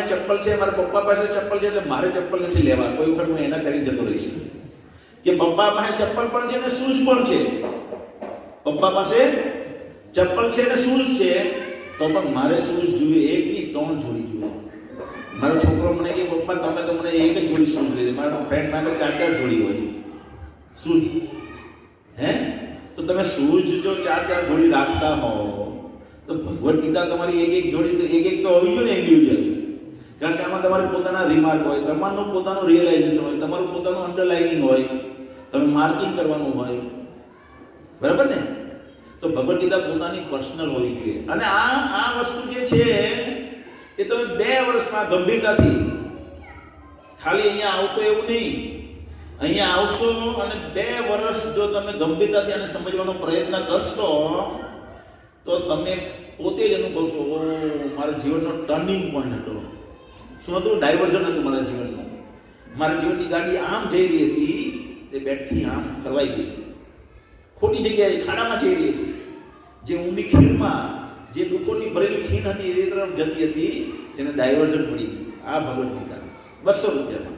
ચપ્પલ છે, મારા પપ્પા પાસે ચપ્પલ છે, એટલે મારે ચપ્પલ નથી લેવા. કોઈ વખત હું એના કરી જતો રહીશ. કે પપ્પા પાસે ચપ્પલ પણ છે ને શૂઝ પણ છે, પપ્પા પાસે ચપ્પલ છે ને શૂઝ છે, તો પણ મારે શૂઝ જોઈએ 1 ની 3 જોડી જોઈએ. મારો છોકરો મને કે પપ્પા તમે તો મને 1 જ જોડી શૂઝ લઈ દે. મારા ફ્રેન્ડ પાસે 4 જોડી હોય શૂઝ. તો તમે શૂઝ જો 4 જોડી રાખતા હો તો ભગવદ્ ગીતા તમારી એક જોડી તો હોવી જોઈએ ને, ઇન્ડિવિજ્યુઅલ. કારણ કે આમાં તમારે પોતાના રિમાર્ક હોય, તમારું પોતાનું રિયલાઇઝેશન હોય, તમારું પોતાનું અંડરલાઇનિંગ હોય, તમે માર્કિંગ કરવાનું હોય, બરાબર ને? તો ભગવદ્ ગીતા પોતાની પર્સનલ હોવી જોઈએ. અને આ વસ્તુ જે છે એ તમે 2 વર્ષમાં ગંભીરતાથી, ખાલી અહીંયા આવશો એવું નહીં, અહીંયા આવશો અને 2 વર્ષ જો તમે ગંભીરતાથી આને સમજવાનો પ્રયત્ન કરશો તો તમે પોતે જ અનુભવશો, ઓ મારા જીવનનો ટર્નિંગ પોઈન્ટ હતો. શું હતું? ડાયવર્ઝન હતું મારા જીવનનું. મારા જીવનની ગાડી આમ જઈ રહી હતી, તે બેઠી આમ ખરવાઈ ગઈ, ખોટી જગ્યાએ ખાડામાં જઈ રહી હતી. જે ઊંડી ખીણમાં, જે દુઃખોથી ભરેલી ખીણ હતી એ તરફ જતી હતી, તેને ડાયવર્ઝન મળી ગયું. આ ભગવદ્ ગીતા 200 રૂપિયામાં.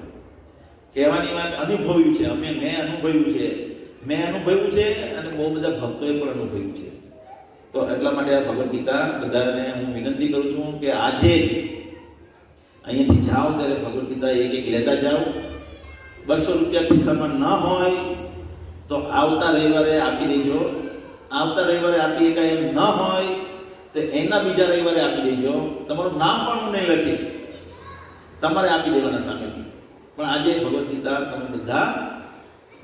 કહેવાની વાત અનુભવ્યું છે, મેં અનુભવ્યું છે અને બહુ બધા ભક્તોએ પણ અનુભવ્યું છે. તો એટલા માટે આ ભગવદ્ ગીતા બધાને હું વિનંતી કરું છું કે આજે જ અહીંયાથી જાઓ ત્યારે ભગવદ્ ગીતા એક લેતા જાઓ. 200 રૂપિયા ખિસ્સામાં ન હોય તો આવતા રવિવારે આપી દેજો. આવતા રવિવારે આપી એકાય એમ ન હોય તો એના બીજા રવિવારે આપી દેજો. તમારું નામ પણ હું નહીં લખીશ, તમારે આપી દેવાના સામેથી. પણ આજે ભગવદ્ ગીતા તમે બધા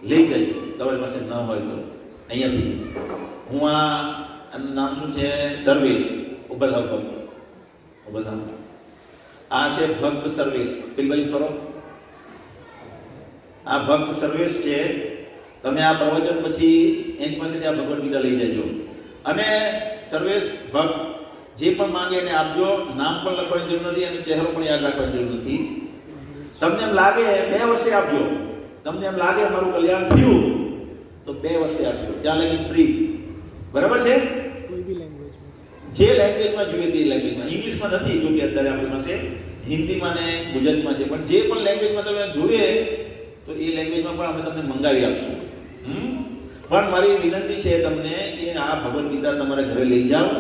લઈ જજો, તમારી પાસે ન હોય તો. અહીંયાથી હું આનું નામ શું છે? સર્વિસ ઉબલધામ ભક્ત. ઉબલધામ આ છે ભક્ત સર્વિસ. પેલી બાજુ ફરો. આ ભક્ત સર્વિસ છે. તમે આ પ્રવચન પછી એની પાસેથી આ ભગવદ્ ગીતા લઈ જજો. અને સર્વિસ ભક્ત જે પણ માંગે એને આપજો. નામ પણ લખવાની જરૂર નથી અને ચહેરો પણ યાદ રાખવાની જરૂર નથી. તમને એમ લાગે 2 વર્ષે આપજો, તમને એમ લાગે મારું કલ્યાણ થયું તો 2 વર્ષે આપજો, ત્યાં લગી ફ્રી. બરાબર છે? કોઈ બી લેંગ્વેજમાં, જે લેંગ્વેજમાં જોઈએ તે લેંગ્વેજમાં. ઇંગ્લિશમાં નથી, જો કે અત્યારે આપણી પાસે હિન્દીમાં ને ગુજરાતીમાં છે, પણ જે પણ લેંગ્વેજમાં તમે જોઈએ તો એ લેંગ્વેજમાં પણ અમે તમને મંગાવી આપશું. પણ મારી વિનંતી છે તમને કે આ ભગવદ્ ગીતા તમારા ઘરે લઈ જાઓ.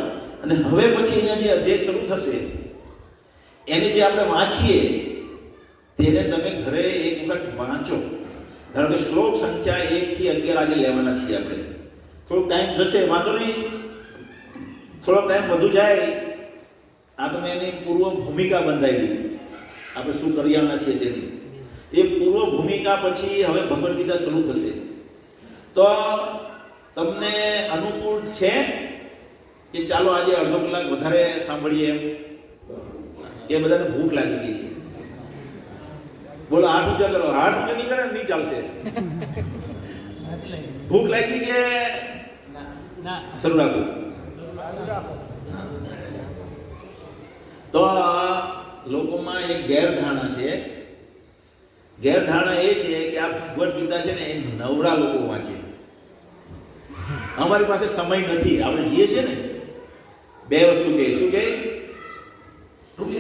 અને હવે પછી અહીંયા જે અધ્યાય શરૂ થશે એને જે આપણે વાંચીએ તેને તમે ઘરે એક વખત વાંચો. ધારો કે શ્લોક સંખ્યા 1 થી 11 આજે લેવાના છીએ આપણે. થોડોક ટાઈમ જશે, વાંધો નહીં, થોડોક ટાઈમ વધુ જાય. આ તમે એની પૂર્વ ભૂમિકા બંધાવી, આપણે શું કરવાના છીએ તેની. એ પૂર્વ ભૂમિકા પછી હવે ભગવદ્ ગીતા શરૂ થશે. તો તમને અનુકૂળ છે કે ચાલો આજે અડધો કલાક વધારે સાંભળીએ એમ? એ બધાને ભૂખ લાગી ગઈ છે. બોલો, હાથ ઊંચા કરો. હાથ ઊંચા નહીં કરે નહીં ચાલશે. ભૂખ લાગી કે શરૂ રાખો? તો લોકોમાં એક ગેરધારણા છે. ગેરધારણા એ છે કે આ ભગવદ્ ગીતા છે ને એ નવરા લોકો વાંચે. અમારી પાસે સમય નથી. આપણે જઈએ છીએ ને 2 વસ્તુ કહે, શું કહે? રોજ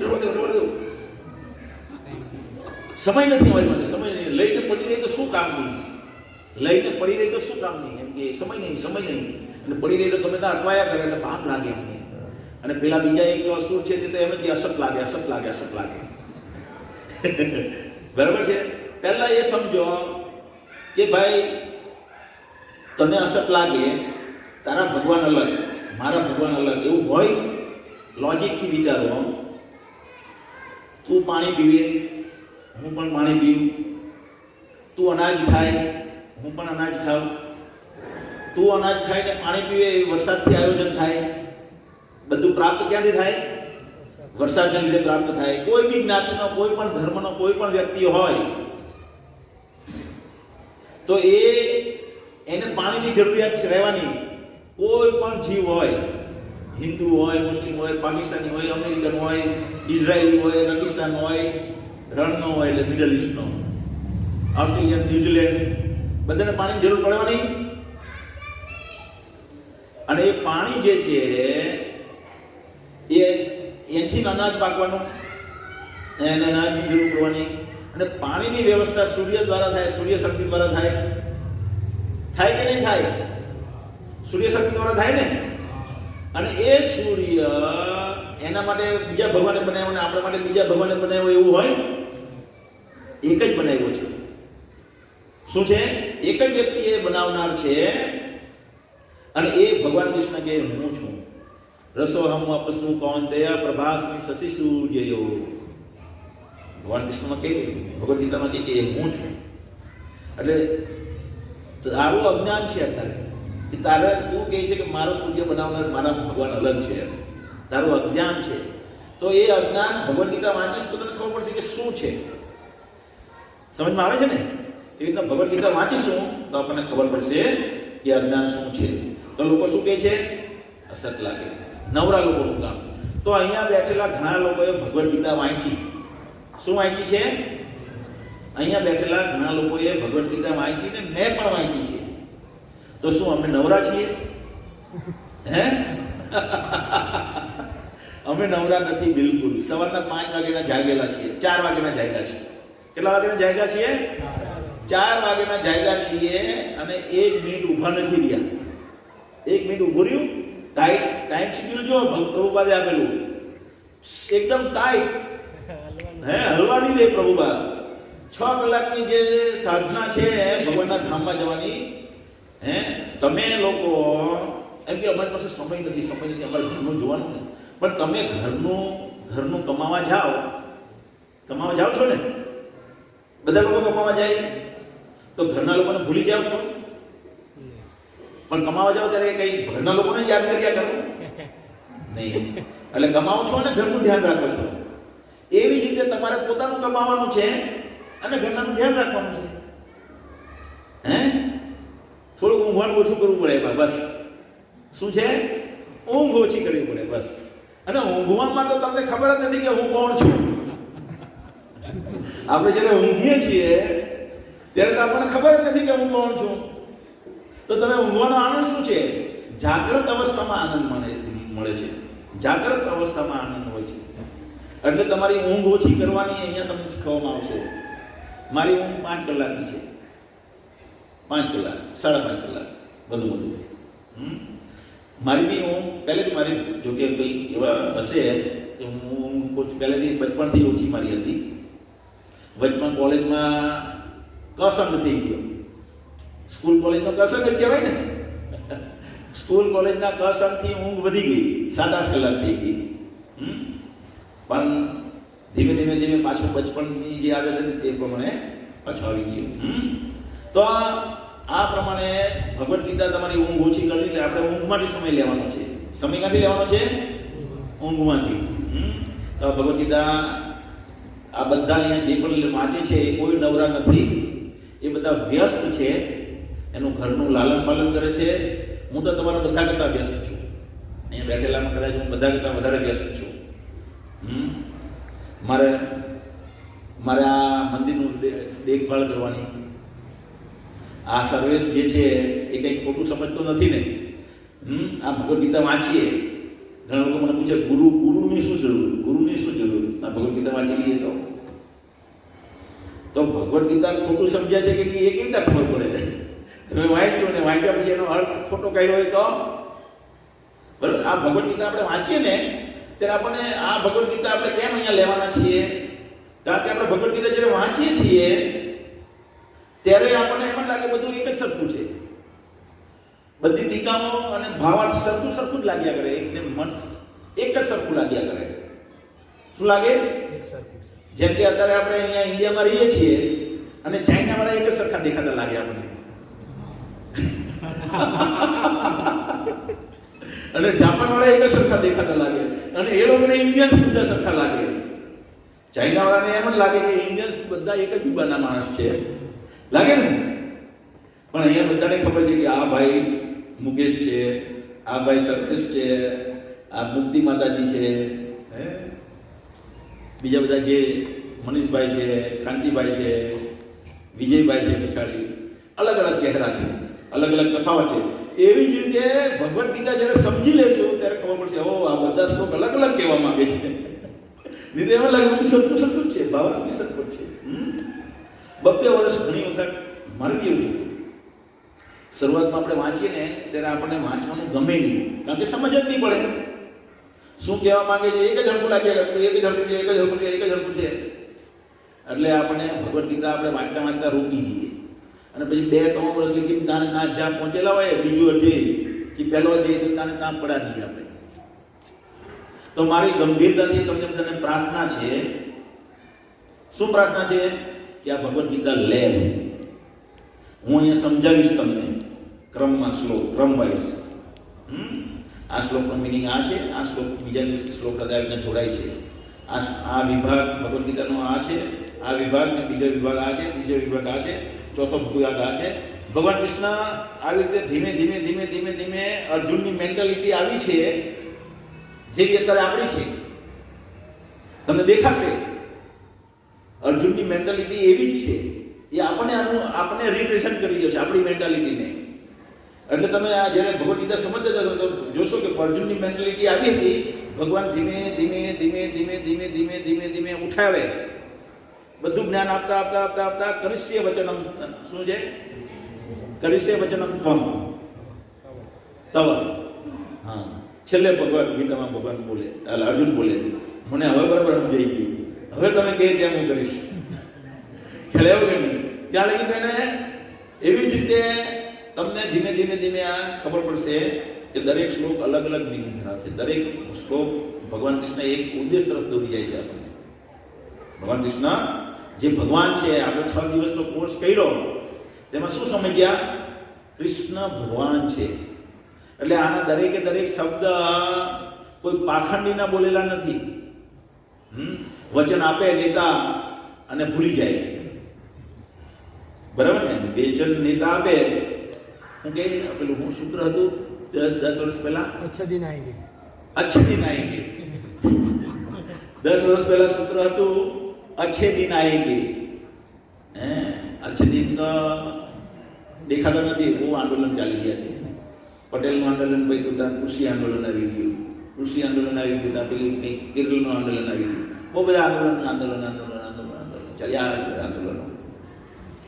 સમય નથી અમારી પાસે, સમય નહીં. લઈને પડી રહી તો શું કામની, લઈને પડી રહી તો શું કામની, એમ કે સમય નહીં. અને પડી રહી તો ગમે ત્યાં અટવાયા કરે એટલે પાપ લાગે અમને. અને પેલા બીજા એક સુર છે તે તો એમ જ અસત લાગે. બરાબર છે. પહેલા એ સમજો કે ભાઈ તને અસત લાગે, તારા ભગવાન અલગ, મારા ભગવાન અલગ, એવું હોય? લોજિકથી વિચારો. તું પાણી પીવે, હું પણ પાણી પીવું. તું અનાજ ખાય, હું પણ અનાજ ખાઉં. તું અનાજ ખાઈને પાણી પીવે, એ વરસાદથી આયોજન થાય. બધું પ્રાપ્ત ક્યાંથી થાય? વરસાદના લીધે પ્રાપ્ત થાય. કોઈ બી જ્ઞાતિનો, કોઈ પણ ધર્મનો કોઈ પણ વ્યક્તિ હોય તો એને પાણીની જરૂરિયાત રહેવાની. કોઈ પણ જીવ હોય, હિન્દુ હોય, મુસ્લિમ હોય, પાકિસ્તાની હોય, અમેરિકન હોય, ઇઝરાયેલી હોય, પાકિસ્તાન હોય, રણનો હોય એટલે મિડલ ઇસ્ટનો, ઓસ્ટ્રેલિયન, ન્યુઝીલેન્ડ, બધાને પાણીની જરૂર પડવાની. અને એ પાણી જે છે એથી અનાજ પાકવાનું, એને અનાજની જરૂર પડવાની. અને પાણીની વ્યવસ્થા સૂર્ય દ્વારા થાય, સૂર્ય શક્તિ દ્વારા થાય કે નહીં થાય? સૂર્ય શક્તિ દ્વારા થાય ને. અને એ સૂર્ય એના માટે બીજા ભગવાને બનાવ્યો અને આપણા માટે બીજા ભગવાને બનાવ્યો એવું હોય? એક જ બનાવ્યો છે. શું છે? એક જ વ્યક્તિ એ બનાવનાર છે. અને એ ભગવાન કૃષ્ણ કે હું છું. રસોહમ અપસુ કૌંતેય પ્રભાસ્મિ શશિ સૂર્યયો. ભગવાન કૃષ્ણમાં કહે, ભગવદ ગીતામાં કહે હું છું. એટલે તારું અજ્ઞાન છે અત્યારે કે તારે તું કહે છે કે મારો સૂર્ય બનાવનાર મારા ભગવાન અલગ છે, તારું અજ્ઞાન છે. તો એ અજ્ઞાન ભગવદ ગીતા વાંચીશ તો તને ખબર પડશે કે શું છે. સમજમાં આવે છે ને? એ રીતના ભગવદ ગીતા વાંચીશું તો આપણને ખબર પડશે કે અજ્ઞાન શું છે. તો લોકો શું કહે છે? અસત લાગે. નવરા લોકોનું કામ. તો અહીંયા બેઠેલા ઘણા લોકોએ ભગવદ ગીતા વાંચી. શું વાંચી છે? અહીંયા બેઠેલા ઘણા લોકોએ ભગવદ ગીતા વાંચી ને મેં પણ વાંચી છે. તો શું અમે નવરા છીએ? હે? અમે નવરા નથી બિલકુલ. સવારના 5 વાગ્યાના જાગેલા છીએ, 4 વાગ્યાના જાગ્યા છીએ. કેટલા વાગ્યાના જાગ્યા છીએ? 4 વાગ્યાના જાગ્યા છીએ. અને 1 મિનિટ ઊભા નથી રહ્યા. 1 મિનિટ ઊભું રહ્યું. ટાઈમ શેડ્યુલ જો પ્રભુપાદે આપેલું એકદમ ટાઈટ. હલવાની દે પ્રભુપાદ. 6 કલાકની જે સાધના છે ભગવાનના ધામમાં જવાની. તમે લોકો એમ કે અમારી પાસે સમય નથી, અમારે ઘરનું જોવાનું ને. પણ તમે ઘરનું કમાવા જાઓ છો ને? બધા લોકો કમાવા જાય તો ઘરના લોકોને ભૂલી જાઓ છો? પણ કમાવા જાઓ ત્યારે કઈ ઘરના લોકોને યાદ કર્યા કરો નહીં. એટલે કમાવો છો અને ઘરનું ધ્યાન રાખો છો. એવી જ રીતે તમારે પોતાનું કમાવાનું છે અને ઘરનાનું ધ્યાન રાખવાનું છે. થોડુંક ઊંઘવાનું ઓછું કરવું પડે એમાં, બસ. શું છે? ઊંઘ ઓછી કરવી પડે, બસ. અને ઊંઘવામાં તો તમને ખબર જ નથી કે હું કોણ છું. આપણે જ્યારે ઊંઘીએ છીએ ત્યારે તો આપણને ખબર જ નથી કે હું કોણ છું. તો તમે ઊંઘવાનો આનંદ શું છે? જાગ્રત અવસ્થામાં આનંદ મળે છે. જાગ્રત અવસ્થામાં આનંદ હોય છે. એટલે તમારી ઊંઘ ઓછી કરવાની અહીંયા તમને શીખવવામાં આવશે. મારી ઊંઘ 5 કલાકની છે. 5 કલાક, 5.5 કલાક, બધું. મારી બી ઊંઘ પહેલેથી મારી જોકે કંઈ એવા હશે કે હું પહેલેથી બચપણથી ઓછી મારી હતી. વચમાં કોલેજમાં કસંગ થઈ ગયો. સ્કૂલ કોલેજનો કસંગ જ કહેવાય ને. સ્કૂલ કોલેજના કસંગથી ઊંઘ વધી ગઈ, 7-8 કલાક થઈ ગઈ. પણ ધીમે ધીમે પાછું બચપણની જે આદત હતી તે પ્રમાણે પાછું આવી ગયું. તો આ પ્રમાણે ભગવદ ગીતા તમારી ઊંઘ ઓછી કરવી એટલે આપણે ઊંઘમાંથી સમય લેવાનો છે. સમય ક્યાંથી લેવાનો છે? ઊંઘમાંથી. તો ભગવદ ગીતા આ બધા અહીંયા જે પણ વાંચે છે એ કોઈ નવરા નથી. એ બધા વ્યસ્ત છે, એનું ઘરનું લાલન પાલન કરે છે. હું તો તમારા બધા કરતાં વ્યસ્ત છું. અહીંયા બેઠેલામાં કદાચ હું બધા કરતાં વધારે વ્યસ્ત છું. મારે આ મંદિરનું દેખભાળ કરવાની. આ સર્વિસ જે છે એ કંઈ ખોટું સમજતો નથી ને. આ ભગવદ ગીતા વાંચીએ ઘણા લોકો મને પૂછે ગુરુની શું જરૂર? આ ભગવદ ગીતા વાંચી લઈએ તો ભગવદ ગીતા ખોટું સમજ્યા છે કે એ કેવી રીતે ખબર પડે? તમે વાંચ્યું ને વાંચ્યા પછી એનો અર્થ ખોટો કાઢ્યો હોય તો બરાબર. આ ભગવદ ગીતા આપણે વાંચીએ ને ત્યારે આપણને આ ભગવદ ગીતા આપણે કેમ અહીંયા લેવાના છીએ? કારણ કે આપણે ભગવદ ગીતા જ્યારે વાંચીએ છીએ ત્યારે આપણને એમ લાગે બધું એક જ સરખું છે. બધી ટીકાઓ અને ભાવાર્થ સરખું જ લાગ્યા કરે. એકને મન એક જ સરખું લાગ્યા કરે. શું લાગે? એક સરખું છે. જેમ કે અત્યારે આપણે અહીંયા ઇન્ડિયામાં રહીએ છીએ અને ચાઇના વાળા એક જ સરખા દેખાતા લાગે આપણને. અને જાપાન વાળા એક જ સરખા દેખાતા લાગે અને એ લોકોને ઇન્ડિયન્સ બધા સરખા લાગે. ચાઇના વાળાને એમ જ લાગે કે ઇન્ડિયન્સ બધા એક જ બીબાના માણસ છે, લાગે ને? પણ અહીંયા બધાને ખબર છે કે આ ભાઈ મુકેશ છે, આ ભાઈ સર્કેશ છે, આ મુક્તિ માતાજી છે, બીજા બધા જે મનીષભાઈ છે, કાંતિભાઈ છે, વિજયભાઈ છે, પછાડી અલગ અલગ ચહેરા છે, અલગ અલગ તફાવત છે. એવી જ રીતે ભગવદ ગીતા જ્યારે સમજી લેશું ત્યારે ખબર પડશે ઓ આ બધા શ્લોક અલગ અલગ કહેવા માંગે છે. નહીં તો એમાં લાગે સતતું જ છે, ભાવાર્થ બી સતપટ છે. 2 વર્ષ ઘણી વખત મારે કેવું છે, શરૂઆતમાં આપણે વાંચીએ ને ત્યારે આપણને વાંચવાનું ગમે નહીં, કારણ કે સમજ જ નહીં પડે શું કહેવા માંગે છે. એક જ હરખું લાગ્યા કરતું, એક જ હરખું છે. એટલે આપણે ભગવદ ગીતા આપણે વાંચતા રોકી જઈએ અને પછી 2-3 વર્ષ લગી તાને જ્યાં પહોંચેલા હોય બીજું અધ્યાય કે પહેલો અધ્યાય તાને ત્યાં પડા નહીં આપણે. તો મારી ગંભીરતાથી તમને પ્રાર્થના છે. શું પ્રાર્થના છે? કે આ ભગવદ ગીતા લે. હું અહીંયા સમજાવીશ તમને ક્રમમાં, ક્રમ વાઇઝ. આ શ્લોકનો મિનિંગ આ છે, આ શ્લોક બીજા દિવસે શ્લોક હૃદયને જોડાય છે. આ વિભાગ ભગવદ ગીતાનો આ છે, આ વિભાગ ને બીજો વિભાગ આ છે, ત્રીજો વિભાગ આ છે, ચોથો વિભાગ આ છે. ભગવાન કૃષ્ણ આવી રીતે ધીમે ધીમે અર્જુનની મેન્ટાલિટી આવી છે જેવી અત્યારે આપણી છે. તમને દેખાશે અર્જુનની મેન્ટાલિટી એવી જ છે. એ આપણે રિપ્રેઝન્ટ કરી રહ્યો છે આપણી મેન્ટાલિટીને. એટલે તમે આ જ્યારે ભગવદ ગીતા સમજતા જશો તો જોશો કે અર્જુનની મેન્ટાલિટી આવી હતી. ભગવાન ધીમે ઉઠાવે, બધું જ્ઞાન આપતા કરિષ્ય વચનમ. શું છે? કરિષ્ય વચનમ તવ. હા, છેલ્લે ભગવાન ગીતામાં ભગવાન બોલે, અર્જુન બોલે મને હવે બરાબર સમજાઈ ગયું, હવે તમે કહે તેમ હું કરીશ. ખ્યાલ આવ્યો કે નહીં? ત્યાં લગી તેને એવી જ રીતે તમને ધીમે આ ખબર પડશે કે દરેક શ્લોક અલગ અલગ મિનિંગ ધરાવે છે. દરેક શ્લોક ભગવાન કૃષ્ણ એક ઉદ્દેશ તરફ દોરી જાય છે આપણને. ભગવાન કૃષ્ણ જે ભગવાન છે, આપણે 6 દિવસનો કોર્સ કર્યો તેમાં શું સમજ્યા? કૃષ્ણ ભગવાન છે. એટલે આના દરેક શબ્દ કોઈ પાખંડીના બોલેલા નથી. વચન આપે નેતા અને ભૂલી જાય, બરાબર ને? 2 જણ નેતા આપે, હું કે પેલું હું સૂત્ર હતું 10 વર્ષ પહેલા, અચ્છા દિન આएंगे. 10 વર્ષ પહેલા સૂત્ર હતું अच्छे दिन आएंगे. अच्छे दिन તો દેખાતા નથી. બહુ આંદોલન ચાલી ગયા છે. પટેલનું આંદોલન પછી ત્યાં કૃષિ આંદોલન આવી ગયું, ત્યાં પેલી કંઈક કેરળનું આંદોલન આવી ગયું. બહુ બધા આંદોલન ચાલ્યા છે. આંદોલનો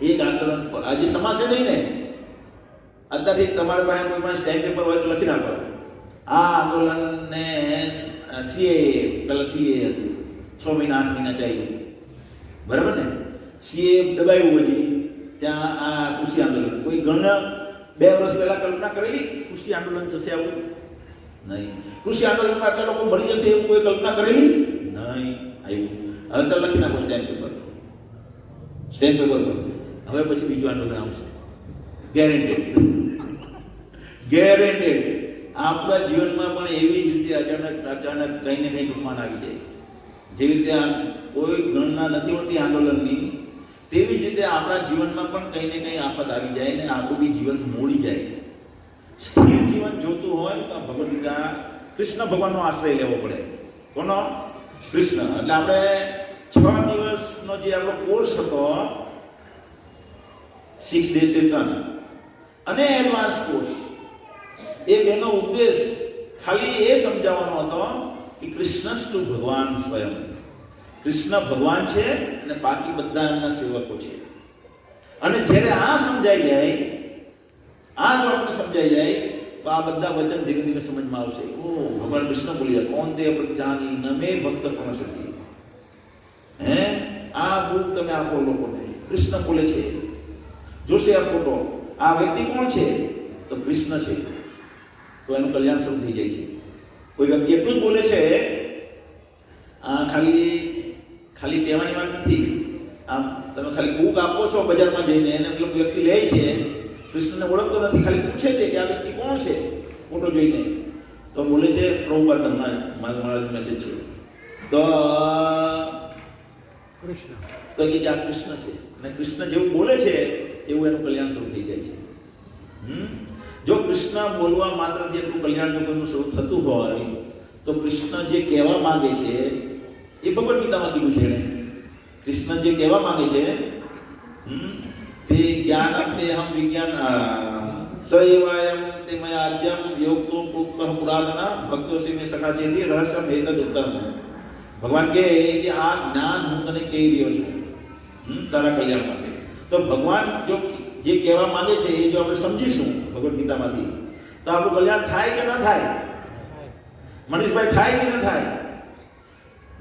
એક આંદોલન આજે સમાશે નહીં ને. અત્યારથી તમારા પાસે કોઈ પણ સ્ટેમ્પ પેપર હોય તો લખી નાખો આ આંદોલનને સીએ હતું 6 મહિના 8 મહિના ચાલ્યું, બરાબર ને? સીએ દબાયું હજી, ત્યાં આ કૃષિ આંદોલન. કોઈ ઘણા 2 વર્ષ પહેલા કલ્પના કરેલી કૃષિ આંદોલન થશે આવું? નહીં. કૃષિ આંદોલનમાં આટલા લોકો ભરી જશે એવું કોઈ કલ્પના કરેલી? નહીં. આવ્યું. હવે તો લખી નાખો સ્ટેમ્પ પેપર પર. હવે પછી બીજું આંદોલન આવશે, ગેરેન્ટેડ. આપણા જીવનમાં પણ એવી જ રીતે અચાનક કંઈ ને કંઈ તૂફાન આવી જાય. જેવી રીતે કોઈ ગણના નથી હોતી આંદોલનની, તેવી જ રીતે આપણા જીવનમાં પણ કંઈ ને કંઈ આફત આવી જાય ને આપણું બી જીવન મોડી જાય. સ્થિર જીવન જોતું હોય તો ભગવદ ગીતા કૃષ્ણ ભગવાનનો આશ્રય લેવો પડે. કોનો? કૃષ્ણ. એટલે આપણે 6 દિવસનો જે આપણો કોર્સ હતો, 6 ડે સેશન અને એડવાન્સ કોર્સ, એ બેનો ઉદ્દેશ ખાલી એ સમજાવવાનો હતો કે કૃષ્ણસ્તુ ભગવાન સ્વયં, કૃષ્ણ ભગવાન છે અને બાકી બધા એમના સેવકો છે. અને જ્યારે આ સમજાઈ જાય, આ જો આપણે સમજાઈ જાય તો આ બધા વચન ધીરે ધીરે સમજમાં આવશે. ઓ ભગવાન કૃષ્ણ બોલ્યા, કોણ તે પ્રજાની નમે ભક્ત પણ સતી. હે આ બુક તમે આપો લોકોને. કૃષ્ણ બોલે છે, જોશે આ ફોટો, આ વ્યક્તિ કોણ છે? તો કૃષ્ણ છે. તો એનું કલ્યાણ શરૂ થઈ જાય છે. કોઈ વ્યક્તિ એટલું જ બોલે છે, ખાલી કહેવાની વાત નથી. આમ તમે ખાલી બુક આપો છો બજારમાં જઈને, એને પેલો વ્યક્તિ લે છે, કૃષ્ણને ઓળખતો નથી, ખાલી પૂછે છે કે આ વ્યક્તિ કોણ છે ફોટો જોઈને, તો બોલે છે પ્રભુપાદ મારા મેસેજ છે, તો કૃષ્ણ તો કે આ કૃષ્ણ છે. અને કૃષ્ણ જેવું બોલે છે એવું એનું કલ્યાણ શરૂ થઈ જાય છે. જો કૃષ્ણ બોલવા માત્ર જેટલું કલ્યાણ લોકોનું શરૂ થતું હોય તો કૃષ્ણ જે કહેવા માંગે છે એ ભગવદ ગીતામાં કીધું છે એને. કૃષ્ણ જે કહેવા માંગે છે તે જ્ઞાન તે હમ વિજ્ઞાન સૈવાયમ તે મયા આદ્યમ યોગતો પ્રોક્તઃ પુરાતના ભક્તોસી મે સખા ચેતી રહસ્યમ એતદ ઉત્તમ. ભગવાન કહે કે આ જ્ઞાન હું તને કહી રહ્યો છું તારા કલ્યાણ માટે. તો ભગવાન જો જે કહેવા માંગે છે એ જો આપણે સમજીશું ભગવદ ગીતામાંથી તો આપણું કલ્યાણ થાય કે ન થાય? મનીષભાઈ, થાય કે ન થાય?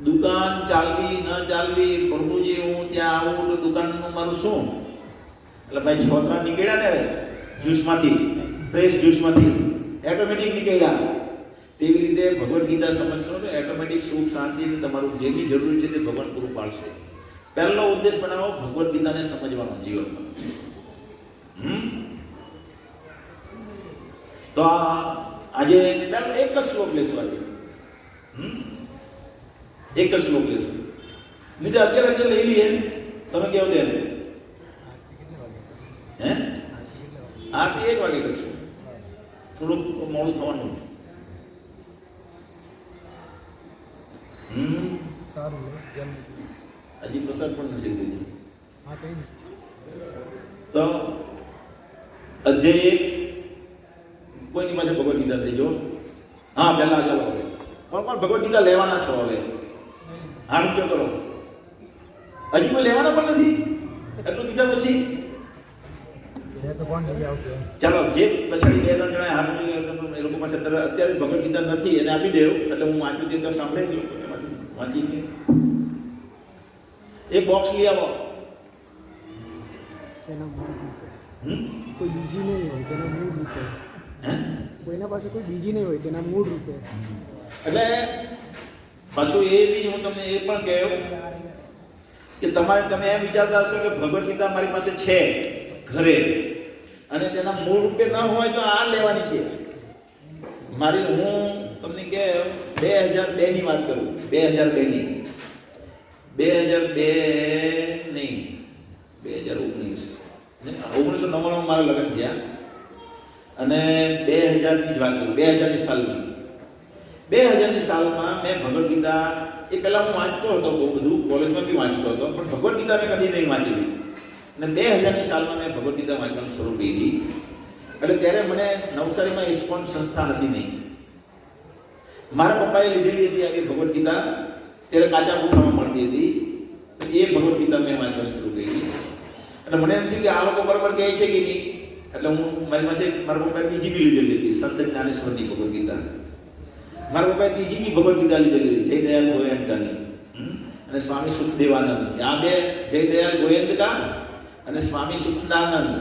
દુકાન ચાલવી ન ચાલવી, પ્રભુજી હું ત્યાં આવું તો દુકાનનું મારું શું? એટલે ભાઈ છોકરા નીકળ્યા ને જ્યુસમાંથી, ફ્રેશ જ્યુસમાંથી ઓટોમેટિક નીકળ્યા. તેવી રીતે ભગવદ ગીતા સમજશો તો ઓટોમેટિક સુખ શાંતિથી તમારું જે બી જરૂરી છે તે ભગવાન પૂરું પાડશે. પહેલો ઉદ્દેશ બનાવો ભગવદ ગીતાને સમજવાનો જીવનમાં. તો આજે પહેલો એક જ શ્લોક લેશું. આજે એક જ શ્લોક લેશું. નહીં તો 11 લઈ લઈએ. તમે કેવો લે? હે આરતી 1 વાગે કરશું. થોડુંક મોડું થવાનું. સારું હજી પ્રસાદ પણ નથી લીધું. હા કઈ નહીં. તો અધ્યાય 1 કોઈની પાસે ભગવદ ગીતા લેજો. હા પહેલા ચાલો હવે પણ ભગવદ ગીતા લેવાના છો હવે. હા રૂપિયો કરો. હજી કોઈ લેવાના પણ નથી એટલું કીધા પછી. છે તો કોણ લઈ આવશે? ચાલો જે પછાડી 2-3 જણા હાથ એ લોકો પાસે અત્યારે ભગવદ ગીતા નથી એને આપી દેવું એટલે હું વાંચું તે તો સાંભળે જ વાંચી. એક બોક્સ લઈ આવો. તેના મૂળ રૂપે કોઈ બીજી નહીં હોય તેના મૂળ રૂપે. કોઈના પાસે કોઈ બીજી નહીં હોય તેના મૂળ રૂપે. એટલે પાછું એ બી હું તમને એ પણ કહ્યું કે તમે એમ વિચારતા હશો કે ભગવદ ગીતા મારી પાસે છે ઘરે અને તેના મૂળ રૂપે ન હોય તો આ લેવાની છે મારી. હું તમને કે 2002 ની વાત કરું. 2002 ની 2002 નહીં 2019 1999 મારા લગ્ન થયા અને 2000 ની જ વાત કરું. 2000 ની સાલમાં 2000 ની સાલમાં મેં ભગવદ ગીતા એ પહેલા હું વાંચતો હતો, બહુ બધું કોલેજમાં બી વાંચતો હતો, પણ ભગવદ ગીતા મેં કદી નહીં વાંચેલી. અને 2000 ની સાલમાં મેં ભગવદ ગીતા વાંચવાનું શરૂ કરી. એટલે ત્યારે મને નવસારીમાં ઇસ્કોન સંસ્થા હતી નહીં. મારા પપ્પાએ લીધેલી હતી આવી ભગવદ ગીતા, ત્યારે કાચા ગુઠામાં મળતી હતી. તો એ ભગવદ ગીતા મેં વાંચવાનું શરૂ કરી. એટલે મને એમ થયું કે આ લોકો બરાબર કહે છે કે નહીં. એટલે હું મારી પાસે મારા પપ્પાએ બીજી બી લીધેલી હતી, સંત જ્ઞાનેશ્વરની ભગવદ ગીતા. મારા પપ્પાએ ત્રીજી બી ભગવદ ગીતા લીધેલી, જય દયાલ ગોયંકાની અને સ્વામી સુખદેવાનંદ. આ બે જય દયાલ ગોયંકા અને સ્વામી સુખદાનંદ,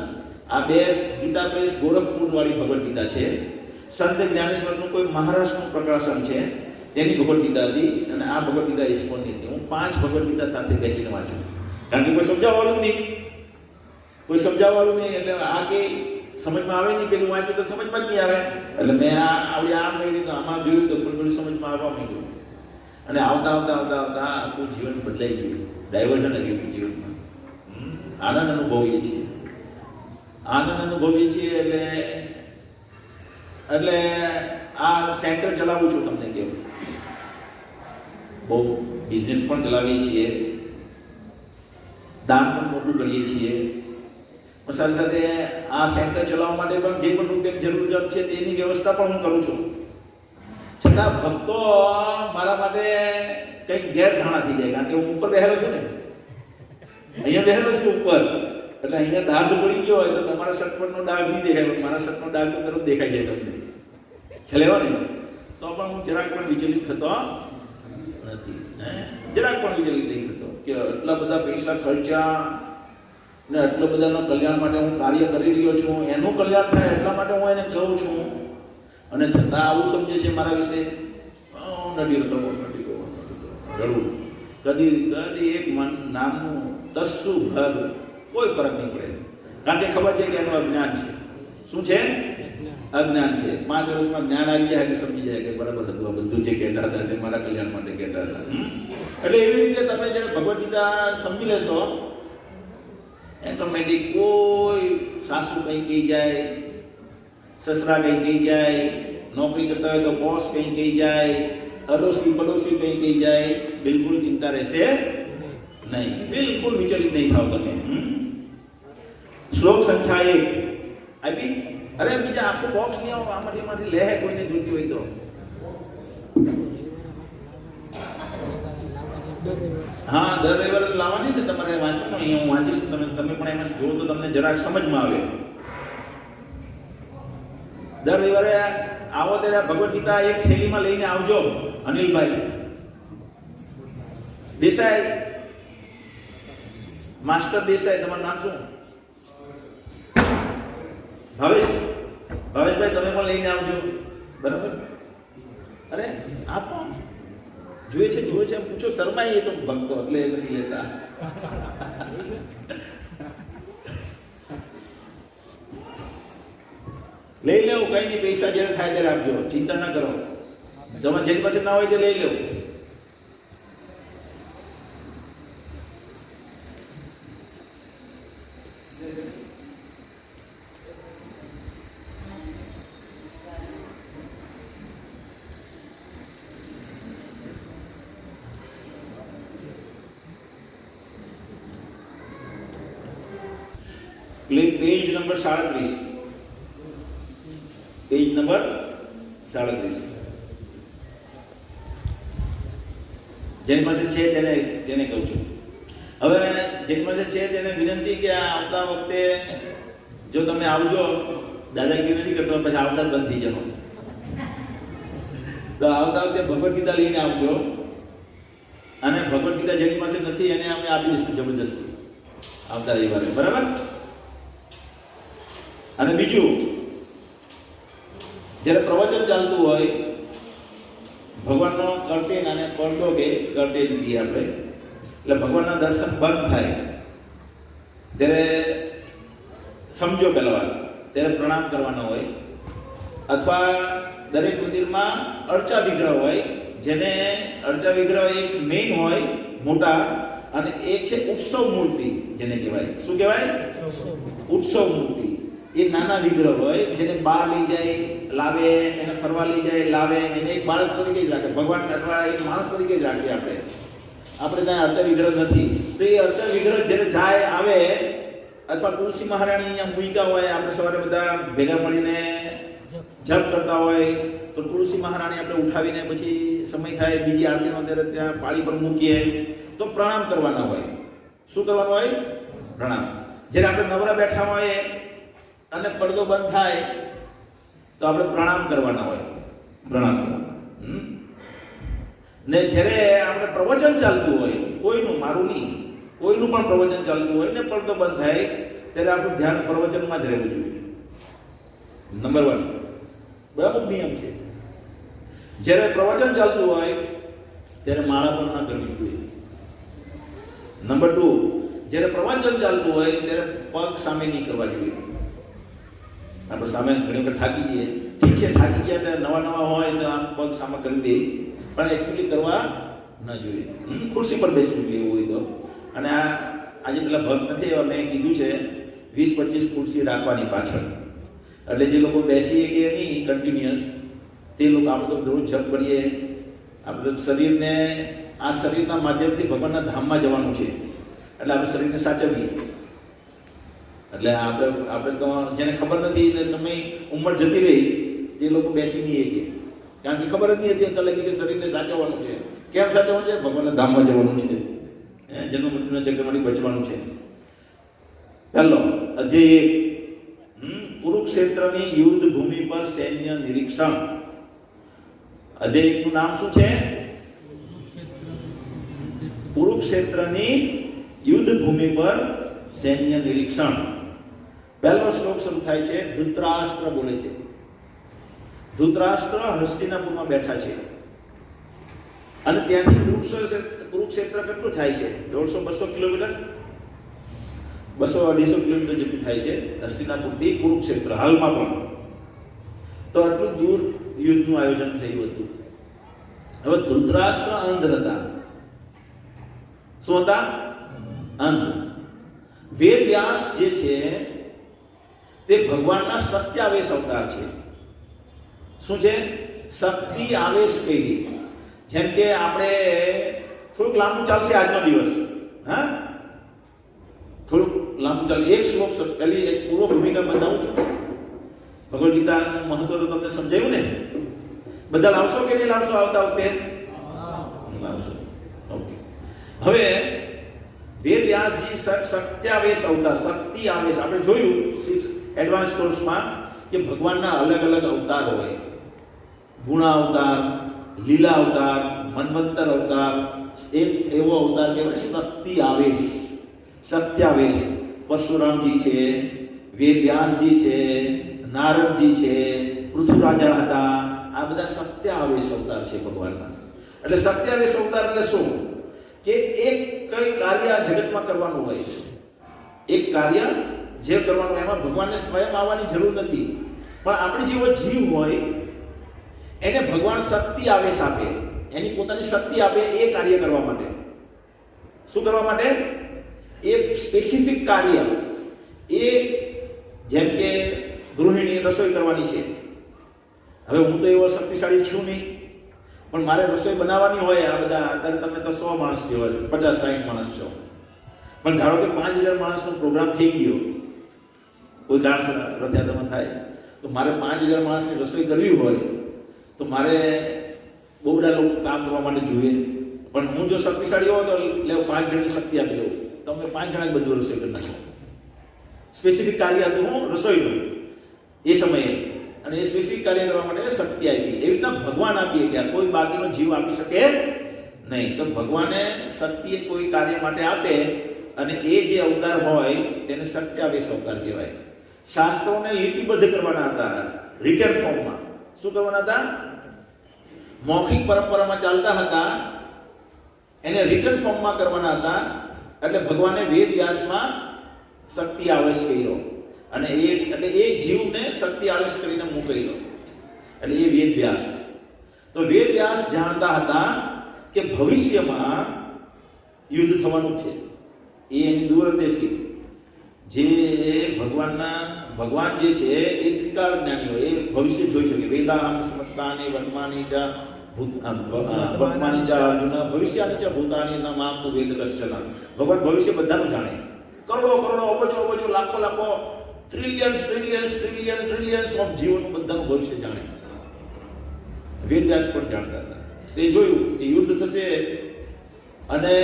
આ બે ગીતા પ્રેસ ગોરખપુર વાળી ભગવદ ગીતા છે. સંત જ્ઞાનેશ્વરનું કોઈ મહારાષ્ટ્રનું પ્રકાશન છે તેની ભગવદ ગીતા હતી અને આ ભગવદ ગીતા ઇસ્કોનની હતી. હું 5 ભગવદ ગીતા સાથે બેસીને વાંચું, કારણ કે કોઈ સમજાવવાનું નહીં, કોઈ સમજાવવાનું નહીં. એટલે આ કે સમજમાં આવે નહીં, પેલું વાંચ્યું તો સમજમાં જ નહીં આવે. એટલે મેં આવડી આમ મેળવી તો આમાં જોયું તો થોડી થોડી સમજમાં આવવા માંડ્યું. અને આવતા આવતા આવતા આવતા આખું જીવન બદલાઈ ગયું, ડાયવર્ઝન આવ્યું જીવનમાં. આનંદ અનુભવીએ છીએ, આનંદ અનુભવીએ છીએ. એટલે આ સેન્ટર ચલાવું છું. તમને કેવું બહુ બિઝનેસ પણ ચલાવીએ છીએ, દાન પણ મોટું કરીએ છીએ, પણ સાથે સાથે આ સેન્ટર ચલાવવા માટે પણ જે પણ રૂપિયાની જરૂરિયાત છે તેની વ્યવસ્થા પણ હું કરું છું. છતાં ભક્તો મારા માટે કંઈક ગેરધારણા થઈ જાય, કારણ કે હું ઉપર બેહેલો છું ને, અહીંયા બેહેલો છું ઉપર, એટલે અહીંયા ડાઘ પડી ગયો હોય તો તમારા શર્ટ પરનો ડાઘ નહીં દેખાય, મારા શર્ટનો ડાઘ તો તરત દેખાઈ જાય તમને, ખ્યાલ આવ્યો ને? તો પણ હું જરાક પણ વિચલિત થતો નથી, જરાક પણ વિચલિત નહીં થતો કે આટલા બધા પૈસા ખર્ચા ને આટલા બધાના કલ્યાણ માટે હું કાર્ય કરી રહ્યો છું, એનું કલ્યાણ થાય એટલા માટે હું એને કહું છું, અને છતાં આવું સમજે છે મારા વિશે. નથી રડવું, કદી કદી એક મન નામનું તસ્સુ ભર કોઈ ફરક નહીં પડે, કારણ કે ખબર છે કે એનું અજ્ઞાન છે. શું છે? અજ્ઞાન છે. 5 વર્ષમાં જ્ઞાન આવી જાય એટલે સમજી જાય કે બરાબર હતું, આ બધું જે કહેતા હતા તે મારા કલ્યાણ માટે કહેતા હતા. એટલે એવી રીતે તમે જ્યારે ભગવદ ગીતા સમજી લેશો, ઓટોમેટિક કોઈ સાસુ કંઈ કહી જાય, સસરા કંઈ કહી જાય, નોકરી કરતા હોય તો બોસ કંઈ કહી જાય, અડોશી પડોશી કંઈ કહી જાય, બિલકુલ ચિંતા રહેશે નહીં, બિલકુલ વિચલિત નહીં થાવ તમે. શ્લોક સંખ્યા 1 આપી. અરે બીજા આખું બોક્સ નહીં આવો, આમાંથી લે કોઈને જોઈતી હોય તો. હા, દર રવિવારે લાવવાની ને તમારે વાંચવાનું, અહીંયા હું વાંચીશ, તમે પણ એમાં જો તો તમને જરાક સમજમાં આવે. દર રવિવારે આવો ત્યારે ભગવદ ગીતા એક થેલીમાં લઈને આવજો. અનિલભાઈ દેસાઈ, માસ્ટર દેસાઈ, તમારું નામ શું? ભાવેશભાઈ, તમે પણ લઈને આવજો, બરાબર? અરે આપો, જોઈએ છે એમ પૂછો, શરમાઈ એ તો ભક્તો એટલે નથી લેતા. લઈ લેવું, કઈ નહીં, પૈસા જ્યારે થાય ત્યારે આપજો, ચિંતા ના કરો. તમારે જેની પાસે ના હોય તે લઈ લેવું. Page number 37, page number 37. જેની પાસે છે તેને કહું છું. હવે જેની પાસે છે તેને વિનંતી કે આવતા વખતે જો તમે આવજો, દાદાગીરી નથી કરતો પછી આવતા બંધ થઈ જવાનું, તો આવતા વખતે ભગવદ ગીતા લઈને આવજો, અને ભગવદ ગીતા જેની પાસે નથી એને અમે આપી દઈશું જબરદસ્તી આવતા રવિવારે, બરાબર? અને બીજું, જ્યારે પ્રવચન ચાલતું હોય, ભગવાનનો કર્ટેન અને પડદો કે કર્ટેન કહીએ આપણે, એટલે ભગવાનના દર્શન બંધ થાય ત્યારે સમજો પહેલા વાત, ત્યારે પ્રણામ કરવાનો હોય. અથવા દરેક મંદિરમાં અર્ચા વિગ્રહ હોય, જેને અર્ચા વિગ્રહ એક મેઇન હોય મોટા, અને એક છે ઉત્સવ મૂર્તિ, જેને કહેવાય શું કહેવાય? ઉત્સવ મૂર્તિ. એ નાના વિગ્રહ હોય જેને બહાર લઈ જાય, લાવે, એને ફરવા લઈ જાય, લાવે, એને એક બાળક તરીકે જ રાખે, ભગવાન અથવા એક માણસ તરીકે જ રાખીએ આપણે ત્યાં અર્ચા વિગ્રહ નથી. તો એ અર્ચા વિગ્રહ જ્યારે જાય આવે, અથવા તુલસી મહારાણી અહીંયા મૂક્યા હોય, આપણે સવારે બધા ભેગા મળીને જપ કરતા હોય, તો તુલસી મહારાણી આપણે ઉઠાવીને પછી સમય થાય બીજી આરતીનો ત્યારે ત્યાં પાળી પર મૂકીએ, તો પ્રણામ કરવાના હોય. શું કરવાનું હોય? પ્રણામ. જ્યારે આપણે નવરા બેઠા હોય અને પડદો બંધ થાય તો આપણે પ્રણામ કરવાના હોય, પ્રણામ. ને જ્યારે આપણે પ્રવચન ચાલતું હોય, કોઈનું, મારું નહીં, કોઈનું પણ પ્રવચન ચાલતું હોય ને પડદો બંધ થાય ત્યારે આપણું ધ્યાન પ્રવચનમાં જ રહેવું જોઈએ. નંબર 1 બરાબર નિયમ છે. જ્યારે પ્રવચન ચાલતું હોય ત્યારે માળા પણ ના કરવી જોઈએ. નંબર 2, જ્યારે પ્રવચન ચાલતું હોય ત્યારે પગ સામે નહીં કરવા જોઈએ. આપણે સામે ઘણી વખત થાકી જઈએ, ઠીક છે, થાકી ગયા એટલે નવા હોય તો આમ પગ સામે કરી દે, પણ એકચ્યુઅલી કરવા ન જોઈએ. ખુરશી પર બેસવું જોઈએ એવું હોય તો. અને આજે પેલા ભક્ત નથી એવા, મેં કીધું છે 20-25 ખુરશી રાખવાની પાછળ, એટલે જે લોકો બેસીએ કે નહીં કન્ટિન્યુઅસ, તે લોકો આપણે તો રોજ જપ કરીએ, આપણે શરીરને, આ શરીરના માધ્યમથી ભગવાનના ધામમાં જવાનું છે, એટલે આપણે શરીરને સાચવીએ. એટલે આપણે તો જેને ખબર નથી ને સમય ઉંમર જતી રહી તે લોકો બેસી નહીં કે, કારણ કે ખબર જ નહીં હતી અત્યારે લગી કે શરીરને સાચવવાનું છે. કેમ સાચવવાનું છે? ભગવાનના ધામમાં જવાનું છે, જન્મ મૃત્યુના ચક્રમાંથી બચવાનું છે. ચાલો, અધ્યાય 1, કુરુક્ષેત્રની યુદ્ધ ભૂમિ પર સૈન્ય નિરીક્ષણ. અધ્યાય 1 નું નામ શું છે? કુરુક્ષેત્રની યુદ્ધ ભૂમિ પર સૈન્ય નિરીક્ષણ. પહેલો શ્લોક શરૂ થાય છે, ધૃતરાષ્ટ્ર બોલે છે. ધૃતરાષ્ટ્ર હસ્તિનાપુરમાં બેઠા છે અને ત્યાંથી કુરુક્ષેત્ર કેટલું થાય છે? 150-200 કિલોમીટર, 200-250 કિલોમીટર જેટલું થાય છે હસ્તિનાપુરથી કુરુક્ષેત્ર હાલમાં પણ. તો આટલું દૂર યુદ્ધનું આયોજન થયું હતું. હવે ધૃતરાષ્ટ્ર અંધ હતા. શું હતા? અંધ. વેદવ્યાસ જે છે તે ભગવાનના સત્યાવેશ અવતાર છે. શું છે? શક્તિ આવેશ કરી. જેમ કે આપણે થોડુંક લાંબુ ચાલશે આજનો દિવસ, હા, થોડુંક લાંબુ ચાલશે. એક શ્લોક પહેલી એક પૂર્વ ભૂમિકા બતાવું છું. ભગવદ ગીતાનું મહત્વ તો તમને સમજાયું ને? બધા લાવશો કે નહીં લાવશો? આવતા વખતે લાવશો. ઓકે. હવે વેદવ્યાસજી સત્યાવેશ અવતાર, શક્તિ આવેશ, આપણે જોયું એડવાન્સ કોર્સમાં કે ભગવાનના અલગ અલગ અવતાર હોય. ગુણા અવતાર, લીલા અવતાર, મન્વંતર અવતાર. એક એવો અવતાર કહેવાય શક્તિ આવેશ, સત્યાવેશ. પરશુરામજી છે, વેદવ્યાસજી છે, નારદજી છે, પૃથ્વીરાજા હતા. આ બધા સત્યાવેશ અવતાર છે ભગવાનના. એટલે સત્યાવેશ અવતાર એટલે શું? કે એક કઈ કાર્ય જગતમાં કરવાનું હોય છે, એક કાર્ય જે કરવાનું, એમાં ભગવાનને સ્વયં આવવાની જરૂર નથી. પણ આપણી જેવો જીવ હોય એને ભગવાન શક્તિ આવેશ આપે, એની પોતાની શક્તિ આપે એ કાર્ય કરવા માટે. શું કરવા માટે? એક સ્પેસિફિક કાર્ય. એ જેમ કે ગૃહિણી રસોઈ કરવાની છે. હવે હું તો એવો શક્તિશાળી છું નહીં, પણ મારે રસોઈ બનાવવાની હોય. આ બધા અત્યારે તમે તો 100 માણસ કહેવાય, 50-60 માણસ છો. પણ ધારો કે 5000 માણસનો પ્રોગ્રામ થઈ ગયો, કોઈ કારણસર રથયાત્રામાં થાય, તો મારે 5000 માણસની રસોઈ કરવી હોય તો મારે બહુ બધા લોકો કામ કરવા માટે જોઈએ. પણ હું જો શક્તિશાળી હોય તો લેવ 5 જણની શક્તિ આપી દઉં, તમે 5 જણા જ બધું રસોઈ કરી નાખો. સ્પેસિફિક કાર્ય હતું હું રસોઈનું એ સમયે, અને એ સ્પેસિફિક કાર્ય કરવા માટે શક્તિ આપી. એવી રીતના ભગવાન આપીએ કે કોઈ બાકીનો જીવ આપી શકે નહીં. તો ભગવાને શક્તિ કોઈ કાર્ય માટે આપે, અને એ જે અવતાર હોય તેને સત્યાવેશ અવતાર કહેવાય. શાસ્ત્રોને લિપિબદ્ધ કરવાના હતા, રિટન ફોર્મમાં. શું કરવાના હતા? મૌખિક પરંપરામાં ચાલતા હતા, એને રિટન ફોર્મમાં કરવાના હતા. એટલે ભગવાને વેદ વ્યાસમાં શક્તિ આવેશ કર્યો, અને એ જીવને શક્તિ આવેશ કરીને મૂકેલો. એટલે એ વેદ વ્યાસ. તો વેદ વ્યાસ જાણતા હતા કે ભવિષ્યમાં યુદ્ધ થવાનું છે. એ એની દૂરંદેશી જે ભગવાન જે છે એ ત્રિકાળ જ્ઞાની હોય, એ ભવિષ્ય જોઈ શકે. વેદાંગ સ્મૃતાની વર્તમાની ચા વર્તમાની ચા અર્જુન ભવિષ્યાની ચા ભૂતાની ન મામ તું વેદ કશ્ચન. ભગવાન ભવિષ્ય બધાનું જાણે. કરોડો કરોડો અબજો લાખો ટ્રિલિયન્સ ઓફ જીવોનું બધાનું ભવિષ્ય જાણે. વેદવ્યાસ પણ જાણતા હતા. તે જોયું કે યુદ્ધ થશે, અને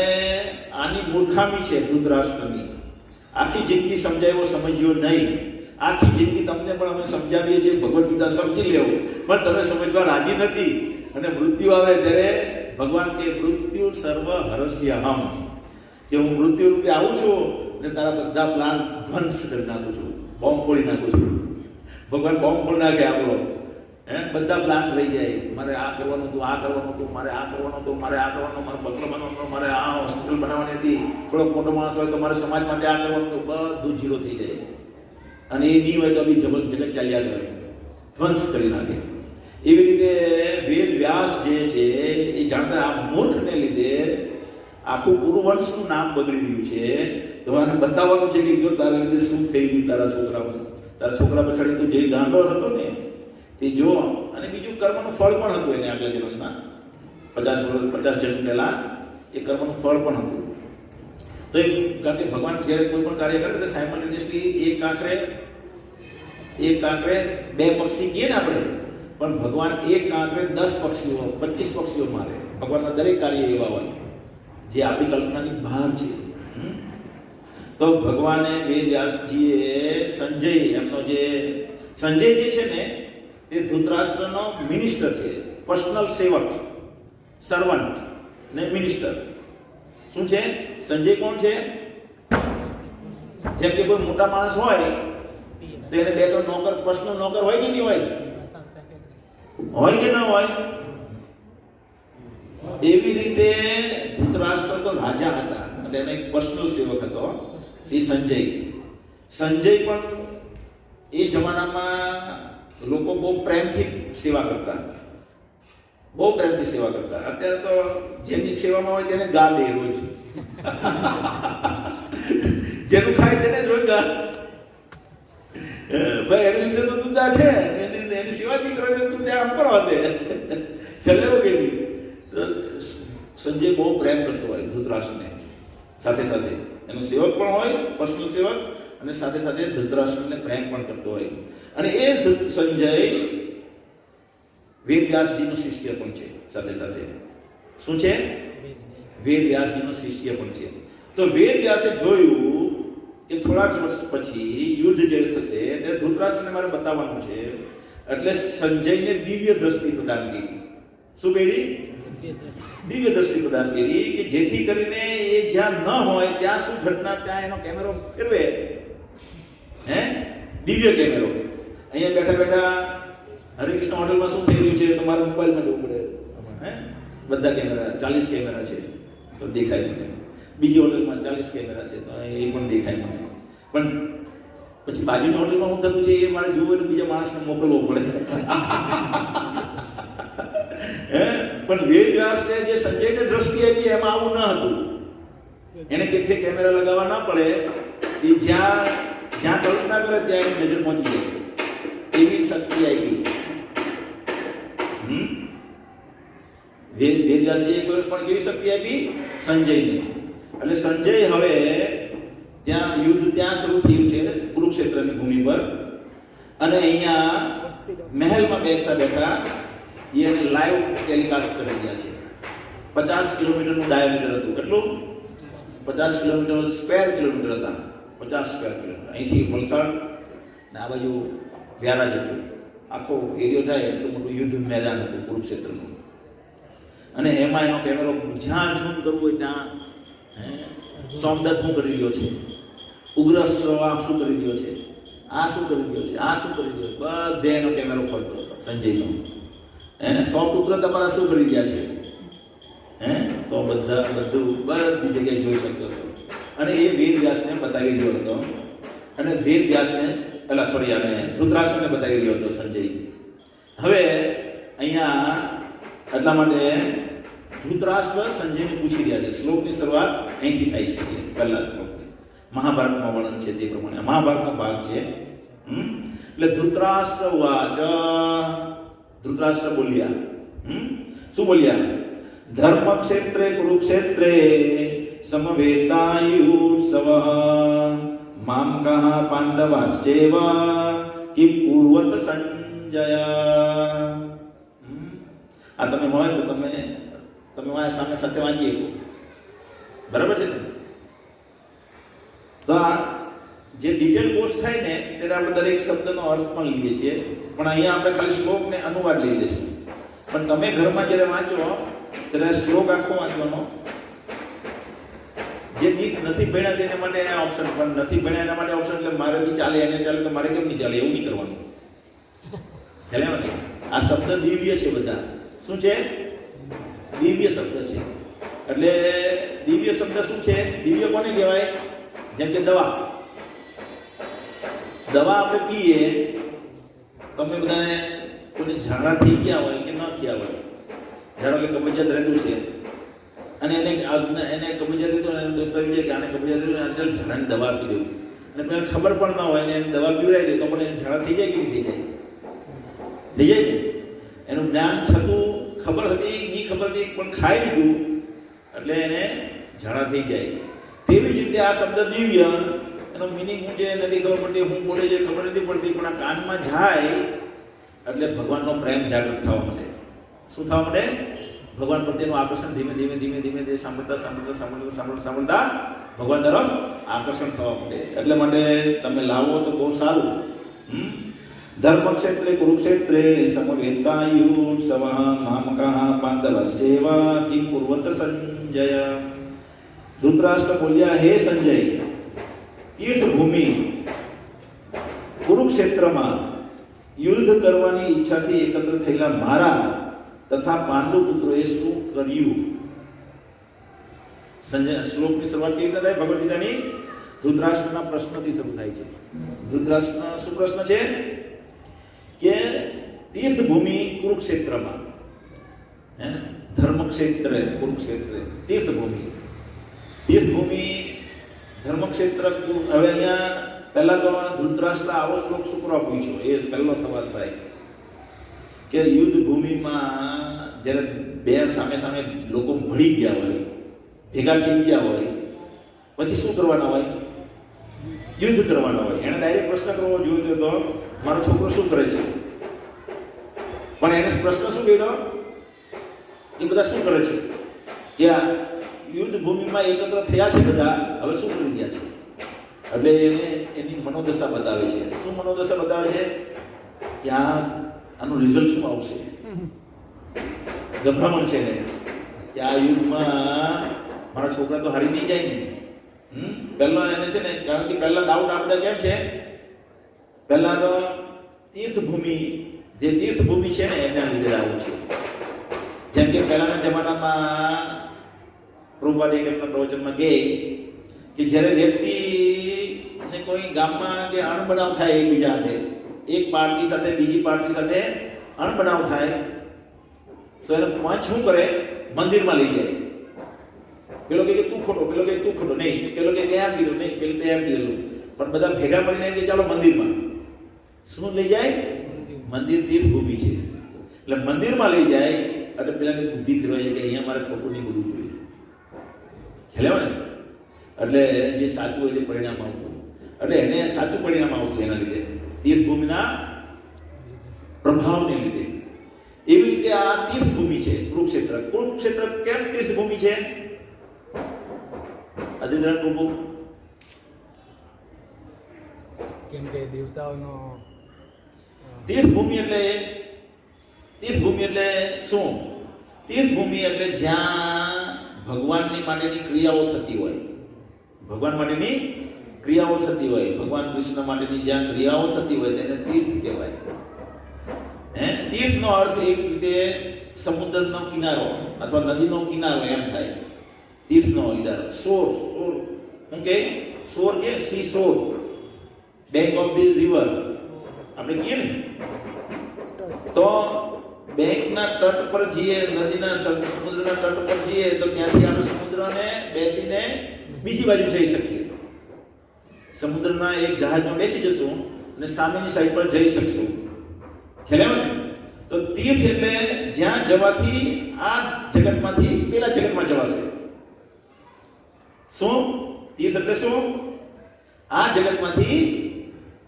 આની મૂર્ખામી છે ધૃતરાષ્ટ્રની. આખી જિંદગી સમજાયો સમજ્યો નહીં. આખી જિંદગી તમને પણ અમે સમજાવીએ છીએ, ભગવદ ગીતા સમજી લેવો, પણ તમે સમજવા રાજી નથી. અને મૃત્યુ આવે ત્યારે ભગવાન કે મૃત્યુ સર્વ હરસ્યહમ, કે હું મૃત્યુ રૂપે આવું છું ને તારા બધા પ્લાન ધ્વંસ કરી નાખું છું, બોમ્બ ફોડી નાખું છું. ભગવાન બોમ્બ ફોડી નાખે આપણો, બધા પ્લાન રહી જાય. મારે આ કરવાનું હતું, આ કરવાનું હતું, મારે આ કરવાનું હતું, મારે આ કરવાનું, મારે બંગલો બનાવવાનો હતો, મારે આ હોસ્પિટલ બનાવવાની હતી, થોડોક મોટો માણસ હોય તો મારે સમાજ માટે આ કરવાનું હતું, બધું જીરો થઈ જાય. અને એ નહીં હોય તો બી જગત ચાલ્યા કરે, ધ્વંસ કરી નાખે. એવી રીતે વેદ વ્યાસ જે છે એ જાણતા આ મૂર્ખને લીધે આખું પુરુવંશનું નામ બગડી રહ્યું છે. તો આને બતાવવાનું છે કે જો તારા લીધે શું થઈ ગયું તારા છોકરા પછાડી તું જે ગાંડો હતો ને તે જો. અને બીજું કર્મનું ફળ પણ હતું એને આગલા જન્મમાં, 50 જન્મ પહેલા એ કર્મનું ફળ પણ હતું. તો એ કારણ કે ભગવાન જ્યારે કોઈ પણ કાર્ય કરે તો સાયમલ્ટેનિયસલી એક કાંકરે બે પક્ષી કહીએ ને આપણે, પણ ભગવાન એક કાંકરે 10 પક્ષીઓ 25 પક્ષીઓ મારે. ભગવાનના દરેક કાર્ય એવા હોય જે આપણી કલ્પનાની બહાર છે. તો ભગવાને વેદવ્યાસજીએ સંજય એમનો જે સંજય જે છે ને તે ધૃતરાષ્ટ્રનો મિનિસ્ટર છે, પર્સનલ સેવક, સર્વન્ટ ને મિનિસ્ટર. શું છે સંજય? કોણ છે? જેમ કે કોઈ મોટા માણસ હોય તો એને 2-3 નોકર, પર્સનલ નોકર હોય કે નહીં હોય? હોય કે ના હોય? એવી રીતે ધૃતરાષ્ટ્ર તો રાજા હતા અને એનો એક પર્સનલ સેવક હતો, એ સંજય. સંજય પણ એ જમાનામાં લોકો બહુ પ્રેમથી સેવા કરતા, બહુ પ્રેમથી સેવા કરતા. અત્યારે તો જેની સેવામાં હોય તેને ગા દે રોજ. જેનું ખાય તેને રોજ ગા. ભાઈ એની લીધે તો તું ત્યાં છે, એની સેવા બી કરે તું ત્યાં કરવા દે. ચલે કે નહીં? તો સંજય બહુ પ્રેમ કરતો હોય ધૃતરાષ્ટ્રને, સાથે સાથે એનો સેવક પણ હોય, પર્સનલ સેવક, અને સાથે સાથે ધૃતરાષ્ટ્રને પ્રેમ પણ કરતો હોય. અને એ સંજય વેદવ્યાસજીનો શિષ્ય પણ છે સાથે સાથે. શું છે? વેદવ્યાસજીનો શિષ્ય પણ છે. તો વેદવ્યાસે જોયું કે થોડાક વર્ષ પછી યુદ્ધ જે થશે ત્યારે ધૃતરાષ્ટ્રને મારે બતાવવાનું છે, એટલે સંજયને દિવ્ય દ્રષ્ટિ પ્રદાન કરી. શું કરી? દિવ્ય દ્રષ્ટિ પ્રદાન કરી કે જેથી કરીને એ જ્યાં ન હોય ત્યાં શું ઘટના, ત્યાં એનો કેમેરો ફેરવે. દિવ્ય કેમેરો. અહીંયા બેઠા બેઠા હરિકૃષ્ણ હોટલમાં શું થઈ રહ્યું છે તમારા મોબાઈલમાં જવું પડે. બધા કેમેરા, 40 કેમેરા છે તો દેખાય મને. બીજી હોટલમાં 40 કેમેરા છે તો એ પણ દેખાય મને. પણ પછી બાજુની હોટલમાં શું થતું છે એ મારે જોવું એટલે બીજા માણસને મોકલવો પડે. પણ વેદવ્યાસને જે સંજયને દ્રષ્ટિ આપી એમાં આવું ન હતું. એને કેટલે કેમેરા લગાવવા ના પડે, એ જ્યાં જ્યાં કલ્પના કરે ત્યાં એની નજર પહોંચી જાય એવી શક્તિ આપી. વેદવ્યાસે પણ કેવી શક્તિ આપી? સંજયને. એટલે સંજય હવે ત્યાં યુદ્ધ ત્યાં શરૂ થયું છે કુરુક્ષેત્રની ભૂમિ પર, અને અહીંયા મહેલમાં બેઠા એને લાઈવ ટેલિકાસ્ટ કરી રહ્યા છે. 50 કિલોમીટરનું ડાયામીટર હતું. કેટલું? 50 કિલોમીટર સ્ક્વેર કિલોમીટર હતા. 50 સ્ક્વેર કિલોમીટર. અહીંથી વલસાડ ને આ બાજુ વ્યારા જેટલું આખો એરિયો થાય એટલું મોટું યુદ્ધ મેદાન હતું કુરુક્ષેત્રનું. અને એમાં એનો કેમેરો જ્યાં ઝૂમ કરવું હોય ત્યાં સોમદત્ત શું કરી રહ્યો છે, ઉગ્ર શ્રવા શું કરી રહ્યો છે, આ શું કરી રહ્યો છે, આ શું કરી રહ્યો છે, બધે એનો કેમેરો ફરતો હતો સંજયનો. સો પુત્ર તમારા શું કરી રહ્યા છે? તો બધું બધી જગ્યાએ જોઈ શકતો હતો. અને એ વેદવ્યાસને બતાવી રહ્યો હતો. અને વેદવ્યાસને અને ધૃતરાષ્ટ્રને બતાવી રહ્યો હતો સંજય. હવે અહીંયા એટલા માટે ધૃતરાષ્ટ્ર સંજયને પૂછી રહ્યા છે. શ્લોકની શરૂઆત અહીંથી થાય છે. પહેલા શ્લોકની મહાભારતમાં વર્ણન છે તે પ્રમાણે મહાભારતનો ભાગ છે. એટલે ધૃતરાષ્ટ્ર વાચ, ધૃતરાષ્ટ્ર બોલ્યા. શું બોલ્યા? ધર્મ ક્ષેત્રે કુરુક્ષેત્રે સમવેતાયુત્સવ મામ કહ પાંડવાશ્ચેવ કિમ કુર્વત સંજય. આ તમે હોય તો તમે સામે સાથે વાંચી શકો. બરાબર છે ને? તો આ જે ડિટેલ કોર્સ થાય ને ત્યારે આપણે દરેક શબ્દનો અર્થ પણ લઈએ છીએ, પણ અહીંયા આપણે ખાલી શ્લોકને અનુવાદ લઈ લઈશું. પણ તમે ઘરમાં જ્યારે વાંચો ત્યારે શ્લોક આખો વાંચવાનો. જે ગીત નથી ભણ્યા તેના માટે ઓપ્શન, પણ નથી ભણ્યા એના માટે ઓપ્શન. એટલે મારે બી ચાલે, એને ચાલે તો મારે કેમ નહીં ચાલે એવું નહીં કરવાનું. ખ્યાલ આવે ને? આ શબ્દ દિવ્ય છે બધા. શું છે? દિવ્ય શબ્દ છે. એટલે દિવ્ય શબ્દ શું છે? દિવ્ય કોને કહેવાય? જેમ કે દવા. દવા આપણે પીએ, તમે બધાને કોઈને ઝાડા થઈ ગયા હોય કે ન થયા હોય, ધારો કે કબજિયાત રહેતું છે અને એને કબજિયાત રહેતો દોસ્તો કે આને કબજિયાત રહેતું ઝાડાની દવા આપી દેવું, અને પેલા ખબર પણ ન હોય ને એને દવા પીવડાવી દે તો પણ એને ઝાડા થઈ જાય કે નહીં થઈ જાય ને? એનું જ્ઞાન થતું, ખબર હતી નહીં ખબર હતી પણ ખાઈ લીધું એટલે એને ઝાડા થઈ જાય. તેવી જ રીતે આ શબ્દ દિવ્ય, એનો મિનિંગ શું છે નથી ખબર પડતી, હું બોલે છે ખબર નથી પડતી, પણ આ કાનમાં જાય એટલે ભગવાનનો પ્રેમ જાગૃત થવા માંડે. શું થવા માંડે? ભગવાન પ્રત્યેનું આકર્ષણ ધીમે ધીમે ધીમે ધીમે ધીમે સાંભળતા ભગવાન તરફ આકર્ષણ થવા માંડે. એટલે માટે તમે લાવો તો બહુ સારું. ધર્મ ક્ષેત્રે કુરુક્ષેત્રે સમવેતાયુર સવઃ મામકઃ પાંડવસ્યેવા કિમ કુર્વત સંજય. ધૃતરાષ્ટ્ર બોલ્યા, હે સંજય, તીર્થભૂમિ કુરુક્ષેત્રમાં યુદ્ધ કરવાની ઈચ્છાથી એકત્ર થયેલા મારા તથા પાંડુ પુત્રોએ શું કર્યું? સંજય શ્લોકની શરૂઆત કેવી રીતે થાય? ભગવદ ગીતાની ધૃતરાષ્ટ્રના પ્રશ્નથી શરૂ થાય છે. ધૃતરાષ્ટ્રનો શું પ્રશ્ન છે કે તીર્થભૂમિ કુરુક્ષેત્રમાં, ધર્મક્ષેત્ર કુરુક્ષેત્ર તીર્થભૂમિ ધર્મક્ષેત્ર. હવે અહીંયા પહેલા તો ધૃતરાષ્ટ્ર આવો શ્લોક શું કરવા પૂછ્યો એ પહેલો સવાલ થાય કે યુદ્ધ ભૂમિમાં જ્યારે બે સામે સામે લોકો ભળી ગયા હોય, ભેગા થઈ ગયા હોય, પછી શું કરવાના હોય? યુદ્ધ કરવાના હોય. એને ડાયરેક્ટ પ્રશ્ન કરવો જોઈએ તો મારો છોકરો શું કરે છે, પણ એને પ્રશ્ન શું કર્યો? એ બધા શું કરે છે? કે આ યુદ્ધ ભૂમિમાં એકત્ર થયા છે બધા, હવે શું કરી રહ્યા છે? એટલે એને એની મનોદશા બતાવે છે. શું મનોદશા બતાવે છે? કે આનું રિઝલ્ટ શું આવશે? ગભરામણ છે ને કે આ યુદ્ધમાં મારા છોકરા તો હારી નહીં જાય ને. પહેલા એને છે ને, કારણ કે પહેલા ડાઉટ આ બધા કેમ છે? પહેલા તો તીર્થભૂમિ છે ને એના લીધે આવું છે. જેમ કે પહેલાના જમાનામાં પ્રભુપાદે એમના પ્રવચનમાં કહે કે જ્યારે વ્યક્તિને કોઈ ગામમાં કે અણબનાવ થાય એકબીજા સાથે, એક પાર્ટી સાથે બીજી પાર્ટી સાથે અણબનાવ થાય તો એને પાંચ શું કરે? મંદિરમાં લઈ જાય. પેલો કે તું ખોટો, પેલો કે તું ખોટો, નહીં પેલો કે એમ કીધું, નહીં પેલું એમ કીધેલું, પણ બધા ભેગા મળીને કે ચાલો મંદિરમાં. શું લઈ જાય? મંદિર તીર્થભૂમિ છે એટલે મંદિરમાં લઈ જાય. એટલે પેલાની બુદ્ધિ ફેરવાય છે કે અહીંયા મારે ખોટું નહીં બોલવું જોઈએ. ખ્યાલ ને? એટલે જે સાચું હોય તે પરિણામ આવતું, એટલે એને સાચું પરિણામ આવતું એના લીધે, તીર્થભૂમિના પ્રભાવને લીધે. એવી રીતે આ તીર્થભૂમિ છે કુરુક્ષેત્ર. કુરુક્ષેત્ર કેમ તીર્થભૂમિ છે? અધિધરણ પ્રભુ કેમ કે દેવતાઓનો તીર્થભૂમિ એટલે શું? તીર્થભૂમિ એટલે જ્યાં ભગવાનની માટેની ક્રિયાઓ થતી હોય, ભગવાન માટેની ક્રિયાઓ થતી હોય, ભગવાન કૃષ્ણ માટેની જ્યાં ક્રિયાઓ થતી હોય તેને તીર્થ કહેવાય. તીર્થનો અર્થ એક રીતે સમુદ્રનો કિનારો અથવા નદીનો કિનારો એમ થાય. તીર્થનો ઈડારો સોર શું કે? સોર કે સી સોર, બેંક ઓફ ધી રિવર આપણે કહીએ ને. તો બેંકના તટ પર જઈએ, નદીના સમુદ્રના તટ પર જઈએ તો ત્યાંથી આપણે સમુદ્રને બેસીને બીજી બાજુ જઈ શકીએ. સમુદ્રના એક જહાજમાં બેસી જશું અને સામેની સાઈડ પર જઈ શકશું. ખ્યાલ આવે ને? તો તીર્થ એટલે જ્યાં જવાથી આ જગતમાંથી પેલા જગતમાં જવાશે. શું તીર્થ એટલે શું? આ જગતમાંથી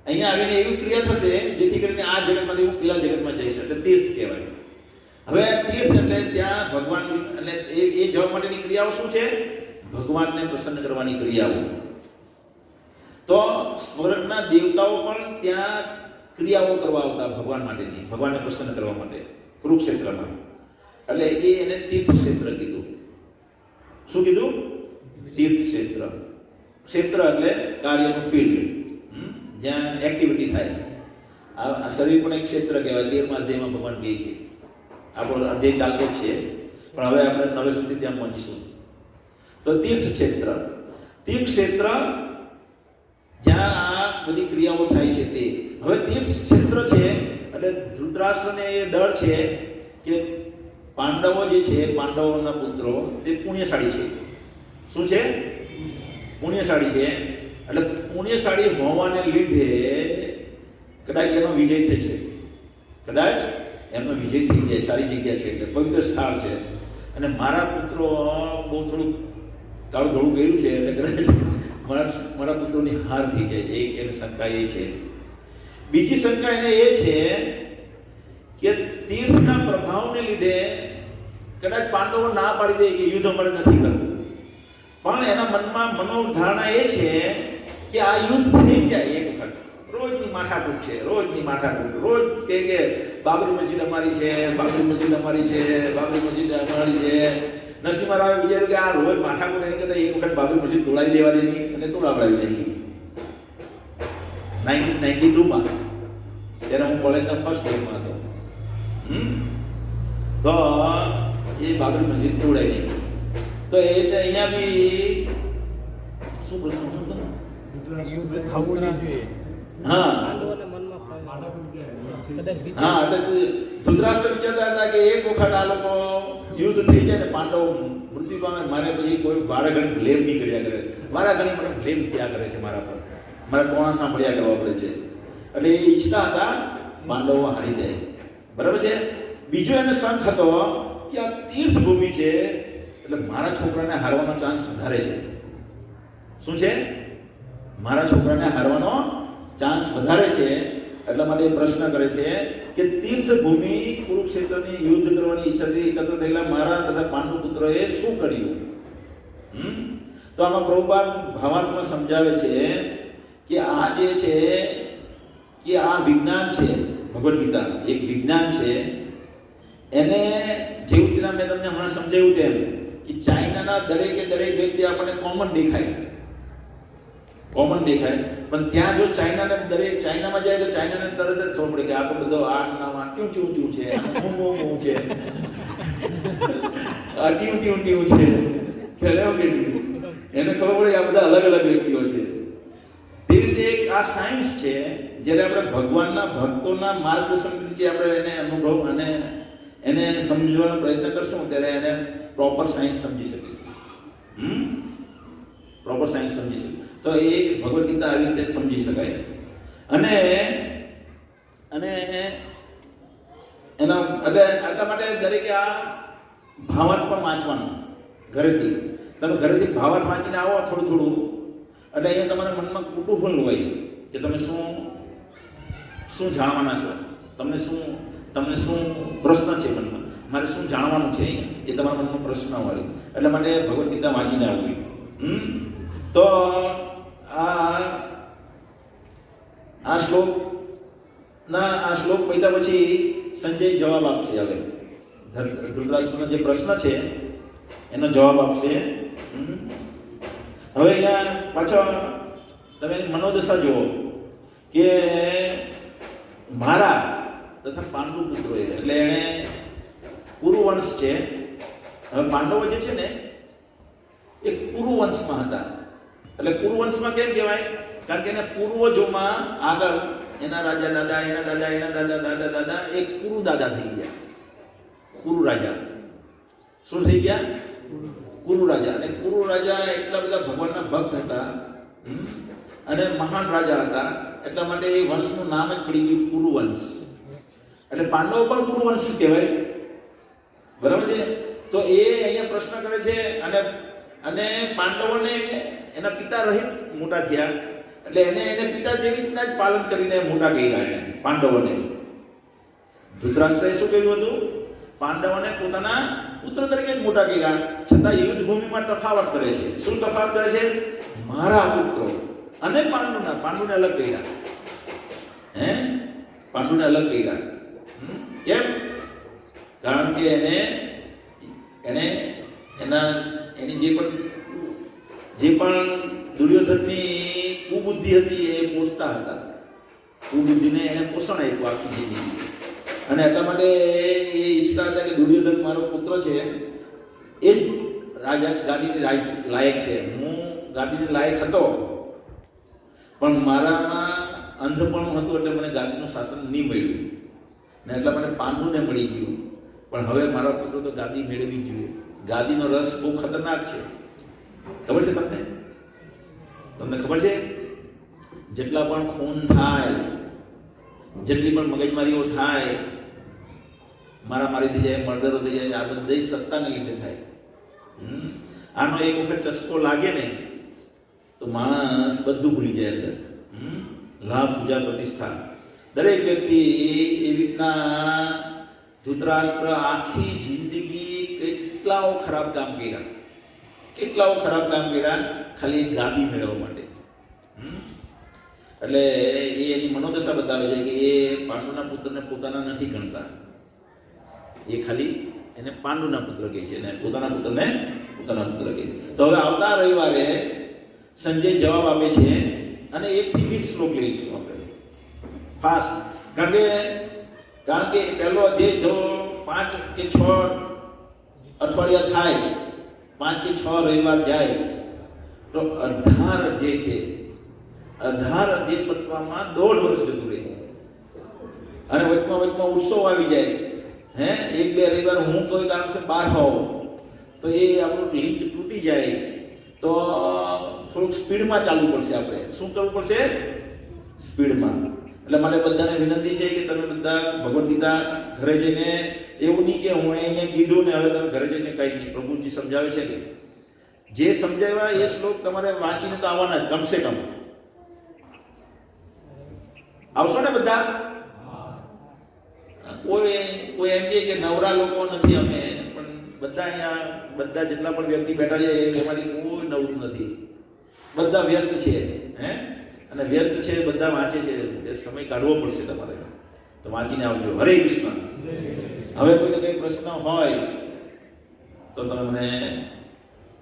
અહીંયા આવીને એવી ક્રિયા થશે જેથી કરીને આ જગતમાંથી હું પેલા જગતમાં જઈ શકે, તીર્થ કહેવાય. હવે તીર્થ એટલે ત્યાં ભગવાન, એટલે એ જવા માટેની ક્રિયાઓ શું છે? ભગવાનને પ્રસન્ન કરવાની ક્રિયાઓ. તો સ્વર્ગના દેવતાઓ પણ ત્યાં ક્રિયાઓ કરવા આવતા ભગવાન માટેની, ભગવાનને પ્રસન્ન કરવા માટે કુરુક્ષેત્રમાં. એટલે એને તીર્થ ક્ષેત્ર કીધું. શું કીધું? તીર્થ ક્ષેત્ર. ક્ષેત્ર એટલે કાર્યનું ફિલ્ડ, જ્યાં એક્ટિવિટી થાય. આ શરીર પણ એક ક્ષેત્ર કહેવાય. 13મા અધ્યાયમાં ભગવાન કહે છે. આપણો અધ્યાય ચાલતો જ છે પણ હવે આપણે નવે સુધી ત્યાં પહોંચીશું. તો તીર્થ ક્ષેત્ર જ્યાં આ બધી ક્રિયાઓ થાય છે તે. હવે તીર્થ ક્ષેત્ર છે એટલે ધૃતરાષ્ટ્રને એ ડર છે કે પાંડવો જે છે, પાંડવોના પુત્રો તે પુણ્યશાળી છે. શું છે? પુણ્યશાળી છે. એટલે પુણ્યશાળી હોવાને લીધે કદાચ એનો વિજય થશે, કદાચ એમનો વિજય થઈ જાય. સારી જગ્યા છે એટલે પવિત્ર સ્થળ છે અને મારા પુત્રો બહુ થોડું કાળું ધોળું કર્યું છે એટલે કદાચ મારા પુત્રોની હાર થઈ જાય. એક એની શંકા એ છે. બીજી શંકા એને એ છે પ્રભાવને લીધે કદાચ પાંડવો ના પાડી દે કે યુદ્ધ અમારે નથી કરવું, પણ એના મનમાં મનોધારણા એ છે કે આ યુદ્ધ થઈ જાય એક વખત. રોજની માથાકૂટ છે, રોજની માથાકૂટ, રોજ કે બાબરી મસ્જિદ અમારી છે, બાબરી મસ્જિદ અમારી છે, બાબરી મસ્જિદ અમારી છે. નરસિંહ રાવે વિચાર્યું કે આ રોજ માથાકૂટ એની કરતા એક વખત બાબરી મસ્જિદ તોડાવી દેવા દેની અને તોડાવડાવી નાખી. 1992 માં ત્યારે હું કોલેજના ફર્સ્ટ યરમાં હતો. તો એ બાબરી મસ્જિદ તોડાઈ નાખી. તો એ અહીંયા બી શું પ્રશ્ન હતો? યુદ્ધ થવું ના જોઈએ. હા પાંડવોના મનમાં કદાચ હા, એટલે ધૃતરાષ્ટ્ર વિચારતા હતા કે એક વખત આ લોકો યુદ્ધ થઈ જાય ને પાંડવો મૃત્યુ પામે, મારે પછી કોઈ મારા ઘણી બ્લેમ નહીં કર્યા કરે, મારા ઘણી મને બ્લેમ થયા કરે છે મારા પર, મારે કોણા સાંભળ્યા કરવા પડે છે. એટલે એ ઈચ્છતા હતા પાંડવો હારી જાય. બરાબર છે. બીજો એને શંખ હતો કે આ તીર્થભૂમિ છે એટલે મારા છોકરાને હારવાનો ચાન્સ વધારે છે. શું છે? મારા છોકરાને હારવાનો ચાન્સ વધારે છે. એટલા માટે પ્રશ્ન કરે છે કે તીર્થભૂમિ કુરુક્ષેત્રની યુદ્ધ કરવાની ઈચ્છાથી એકત્ર થયેલા મારા તથા પાંડુ પુત્રોએ શું કર્યું? તો આમાં પ્રભુપાદ ભાવાર્થમાં સમજાવે છે કે આ જે છે કે આ વિજ્ઞાન છે, ભગવદ્ ગીતા એક વિજ્ઞાન છે. એને જેવું કે મેં તમને હમણાં સમજાવ્યું તેમ કે ચાઇનાના દરેકે દરેક વ્યક્તિ આપણને કોમન દેખાય, પણ ત્યાં જો ચાઇનામાં જાય તો ચાઇનાને તરત જ ખબર પડે કે આ તો બધો આ નામાં ટ્યું છે, હું છે, આ ટ્યું છે, ખ્યાલ કે એને ખબર પડે કે આ બધા અલગ અલગ વ્યક્તિઓ છે. તે રીતે એક આ સાયન્સ છે. જ્યારે આપણે ભગવાનના ભક્તોના માર્ગદર્શન નીચે આપણે એને અનુભવ અને એને સમજવાનો પ્રયત્ન કરશું ત્યારે એને પ્રોપર સાયન્સ સમજી શકીશું. પ્રોપર સાયન્સ સમજી શકીશું. તો એ ભગવદ્ ગીતા આવી રીતે સમજી શકાય. અને એના એટલા માટે દરેકે આ ભાવાર્થ પણ વાંચવાનું ઘરેથી. તમે ઘરેથી ભાવાર્થ વાંચીને આવો થોડું એટલે અહીંયા તમારા મનમાં કુતૂહલ હોય કે તમે શું જાણવાના છો, તમને શું પ્રશ્ન છે મનમાં, મારે શું જાણવાનું છે અહીંયા, એ તમારા મનમાં પ્રશ્ન હોય. એટલા માટે ભગવદ્ ગીતા વાંચીને આવવી. તો આ શ્લોક પૈતા પછી સંજય જવાબ આપશે. હવે ધૃતરાષ્ટ્રનો જે પ્રશ્ન છે એનો જવાબ આપશે. હવે અહીંયા પાછો તમે મનોદશા જુઓ કે મારા તથા પાંડુ પુત્રોએ, એટલે એને કુરુવંશ છે. હવે પાંડવો જે છે ને એ કુરુવંશમાં હતા. એટલે કુરુવંશમાં કેમ કહેવાય? કારણ કે એના પૂર્વજોમાં આગળ એના રાજા દાદા, એના દાદા, એના દાદા દાદા એ કુરુ દાદા થઈ ગયા. કુરુ રાજા શું થઈ ગયા? કુરુ રાજા. અને કુરુ રાજા એટલા બધા ભગવાનના ભક્ત હતા અને મહાન રાજા હતા. એટલા માટે એ વંશનું નામ જ પડી ગયું કુરુવંશ. એટલે પાંડવો પણ કુરુવંશ કહેવાય. બરાબર છે. તો એ અહીંયા પ્રશ્ન કરે છે અને પાંડવોને એના પિતા રહિત મોટા થયા. એટલે એને પિતા જેવી રીતના જ પાલન કરીને મોટા કર્યા એને પાંડવોને. ધૃતરાષ્ટ્રએ શું કહ્યું હતું? પાંડવોને પોતાના પુત્ર તરીકે જ મોટા કર્યા. છતાં યુદ્ધ ભૂમિમાં તફાવત કરે છે. શું તફાવત કરે છે? મારા પુત્રો અને પાંડુને અલગ કર્યા. પાંડુને અલગ કર્યા. કેમ? કારણ કે એની જે પણ દુર્યોધનની કુબુદ્ધિ હતી એ પોષતા હતા. કુબુદ્ધિને એને પોષણ આપ્યું આખી જિંદગી. અને એટલા માટે એ ઈચ્છતા હતા કે દુર્યોધન મારો પુત્ર છે એ જ રાજાની ગાદીની લાયક છે. હું ગાદીની લાયક હતો પણ મારામાં અંધપણું હતું એટલે મને ગાદીનું શાસન નહીં મળ્યું. ને એટલા માટે પાંડુને મળી ગયું. પણ હવે મારા પુત્ર તો ગાદી મેળવવી જોઈએ. ગાદીનો રસ બહુ ખતરનાક છે. ખબર છે તમને ખબર છે? જેટલા પણ ખૂન થાય, જેટલી પણ મગજમારીઓ થાય, મારામારી થઈ જાય, મર્ડરો થઈ જાય, આ બધી સત્તાને લીધે થાય. આનો એક વખત ચસ્કો લાગે ને તો માણસ બધું ભૂલી જાય અંદર. લાભ, પૂજા, પ્રતિષ્ઠા દરેક વ્યક્તિ એવી રીતના ધૃતરાષ્ટ્ર આખી જિંદગી કેટલાઓ ખરાબ કામ કર્યા ખાલી ગાદી મેળવવા માટે. એટલે એ એની મનોદશા બતાવે છે કે એ પાંડુના પુત્રને પોતાના નથી ગણતા. એ ખાલી એને પાંડુના પુત્ર કહે છે અને પોતાના પુત્રને પોતાના પુત્ર કહે છે. તો હવે આવતા રવિવારે સંજય જવાબ આપે છે અને 1 થી 20 શ્લોક લઈ લઈશું આપણે ફાસ્ટ. કારણ કે પહેલો અધ્યાય જો 5 કે 6 અઠવાડિયા થાય, 5 કે 6 રવિવાર જાય તો 18 અધ્યાય છે. 18 અધ્યાય પતવામાં 1.5 વર્ષ જતું રહે અને વચમાં ઉત્સવ આવી જાય. 1-2 રવિવાર હું કોઈ કારણસર બહાર હોઉં તો એ આપણું લિંક તૂટી જાય. તો થોડુંક સ્પીડમાં ચાલવું પડશે. આપણે શું કરવું પડશે? સ્પીડમાં. એટલે મારે બધાને વિનંતી છે કે તમે બધા ભગવદ્ ગીતા ઘરે જઈને એવું નહીં કે હું અહીંયા કીધું ને હવે તમે ઘરે જઈને કંઈ નહીં. પ્રભુજી સમજાવે છે કે જે સમજાવ્યા એ શ્લોક તમારે વાંચીને તો આવવાના જ, કમસે કમ આવશો ને બધા? કોઈ એમ કે નવરા લોકો નથી અમે, પણ બધા અહીંયા બધા જેટલા પણ વ્યક્તિ બેઠા છે એમાંથી કોઈ નવરું નથી. બધા વ્યસ્ત છે. અને વ્યસ્ત છે, બધા વાંચે છે. એ સમય કાઢવો પડશે તમારે, તો વાંચીને આવજો. હરે કૃષ્ણ. હવે કોઈને કંઈ પ્રશ્ન હોય તો તમે મને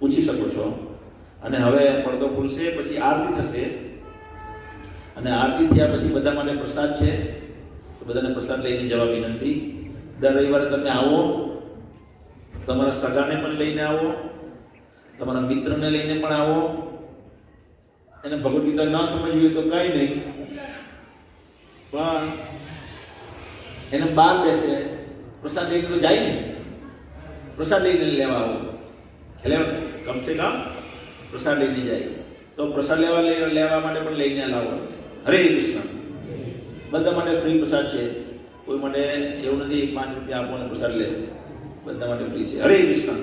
પૂછી શકો છો. અને હવે પડદો ખુલશે, પછી આરતી થશે અને આરતી થયા પછી બધા માટે પ્રસાદ છે, તો બધાને પ્રસાદ લઈને જવા વિનંતી. દર રવિવારે તમે આવો, તમારા સગાને પણ લઈને આવો, તમારા મિત્રને લઈને પણ આવો. એને ભગવદ્ ગીતા ના સમજવી હોય તો કાંઈ નહીં, પણ એને બહાર બેસે પ્રસાદ લઈને તો જાય ને, પ્રસાદ લઈને લેવા આવો. એટલે કમસે કમ પ્રસાદ લઈને જાય તો પ્રસાદ લેવા માટે પણ લઈને લાવો. હરે કૃષ્ણ. બધા માટે ફ્રી પ્રસાદ છે. કોઈ માટે એવું નથી 5 રૂપિયા આપો અને પ્રસાદ લે. બધા માટે ફ્રી છે. હરે કૃષ્ણ.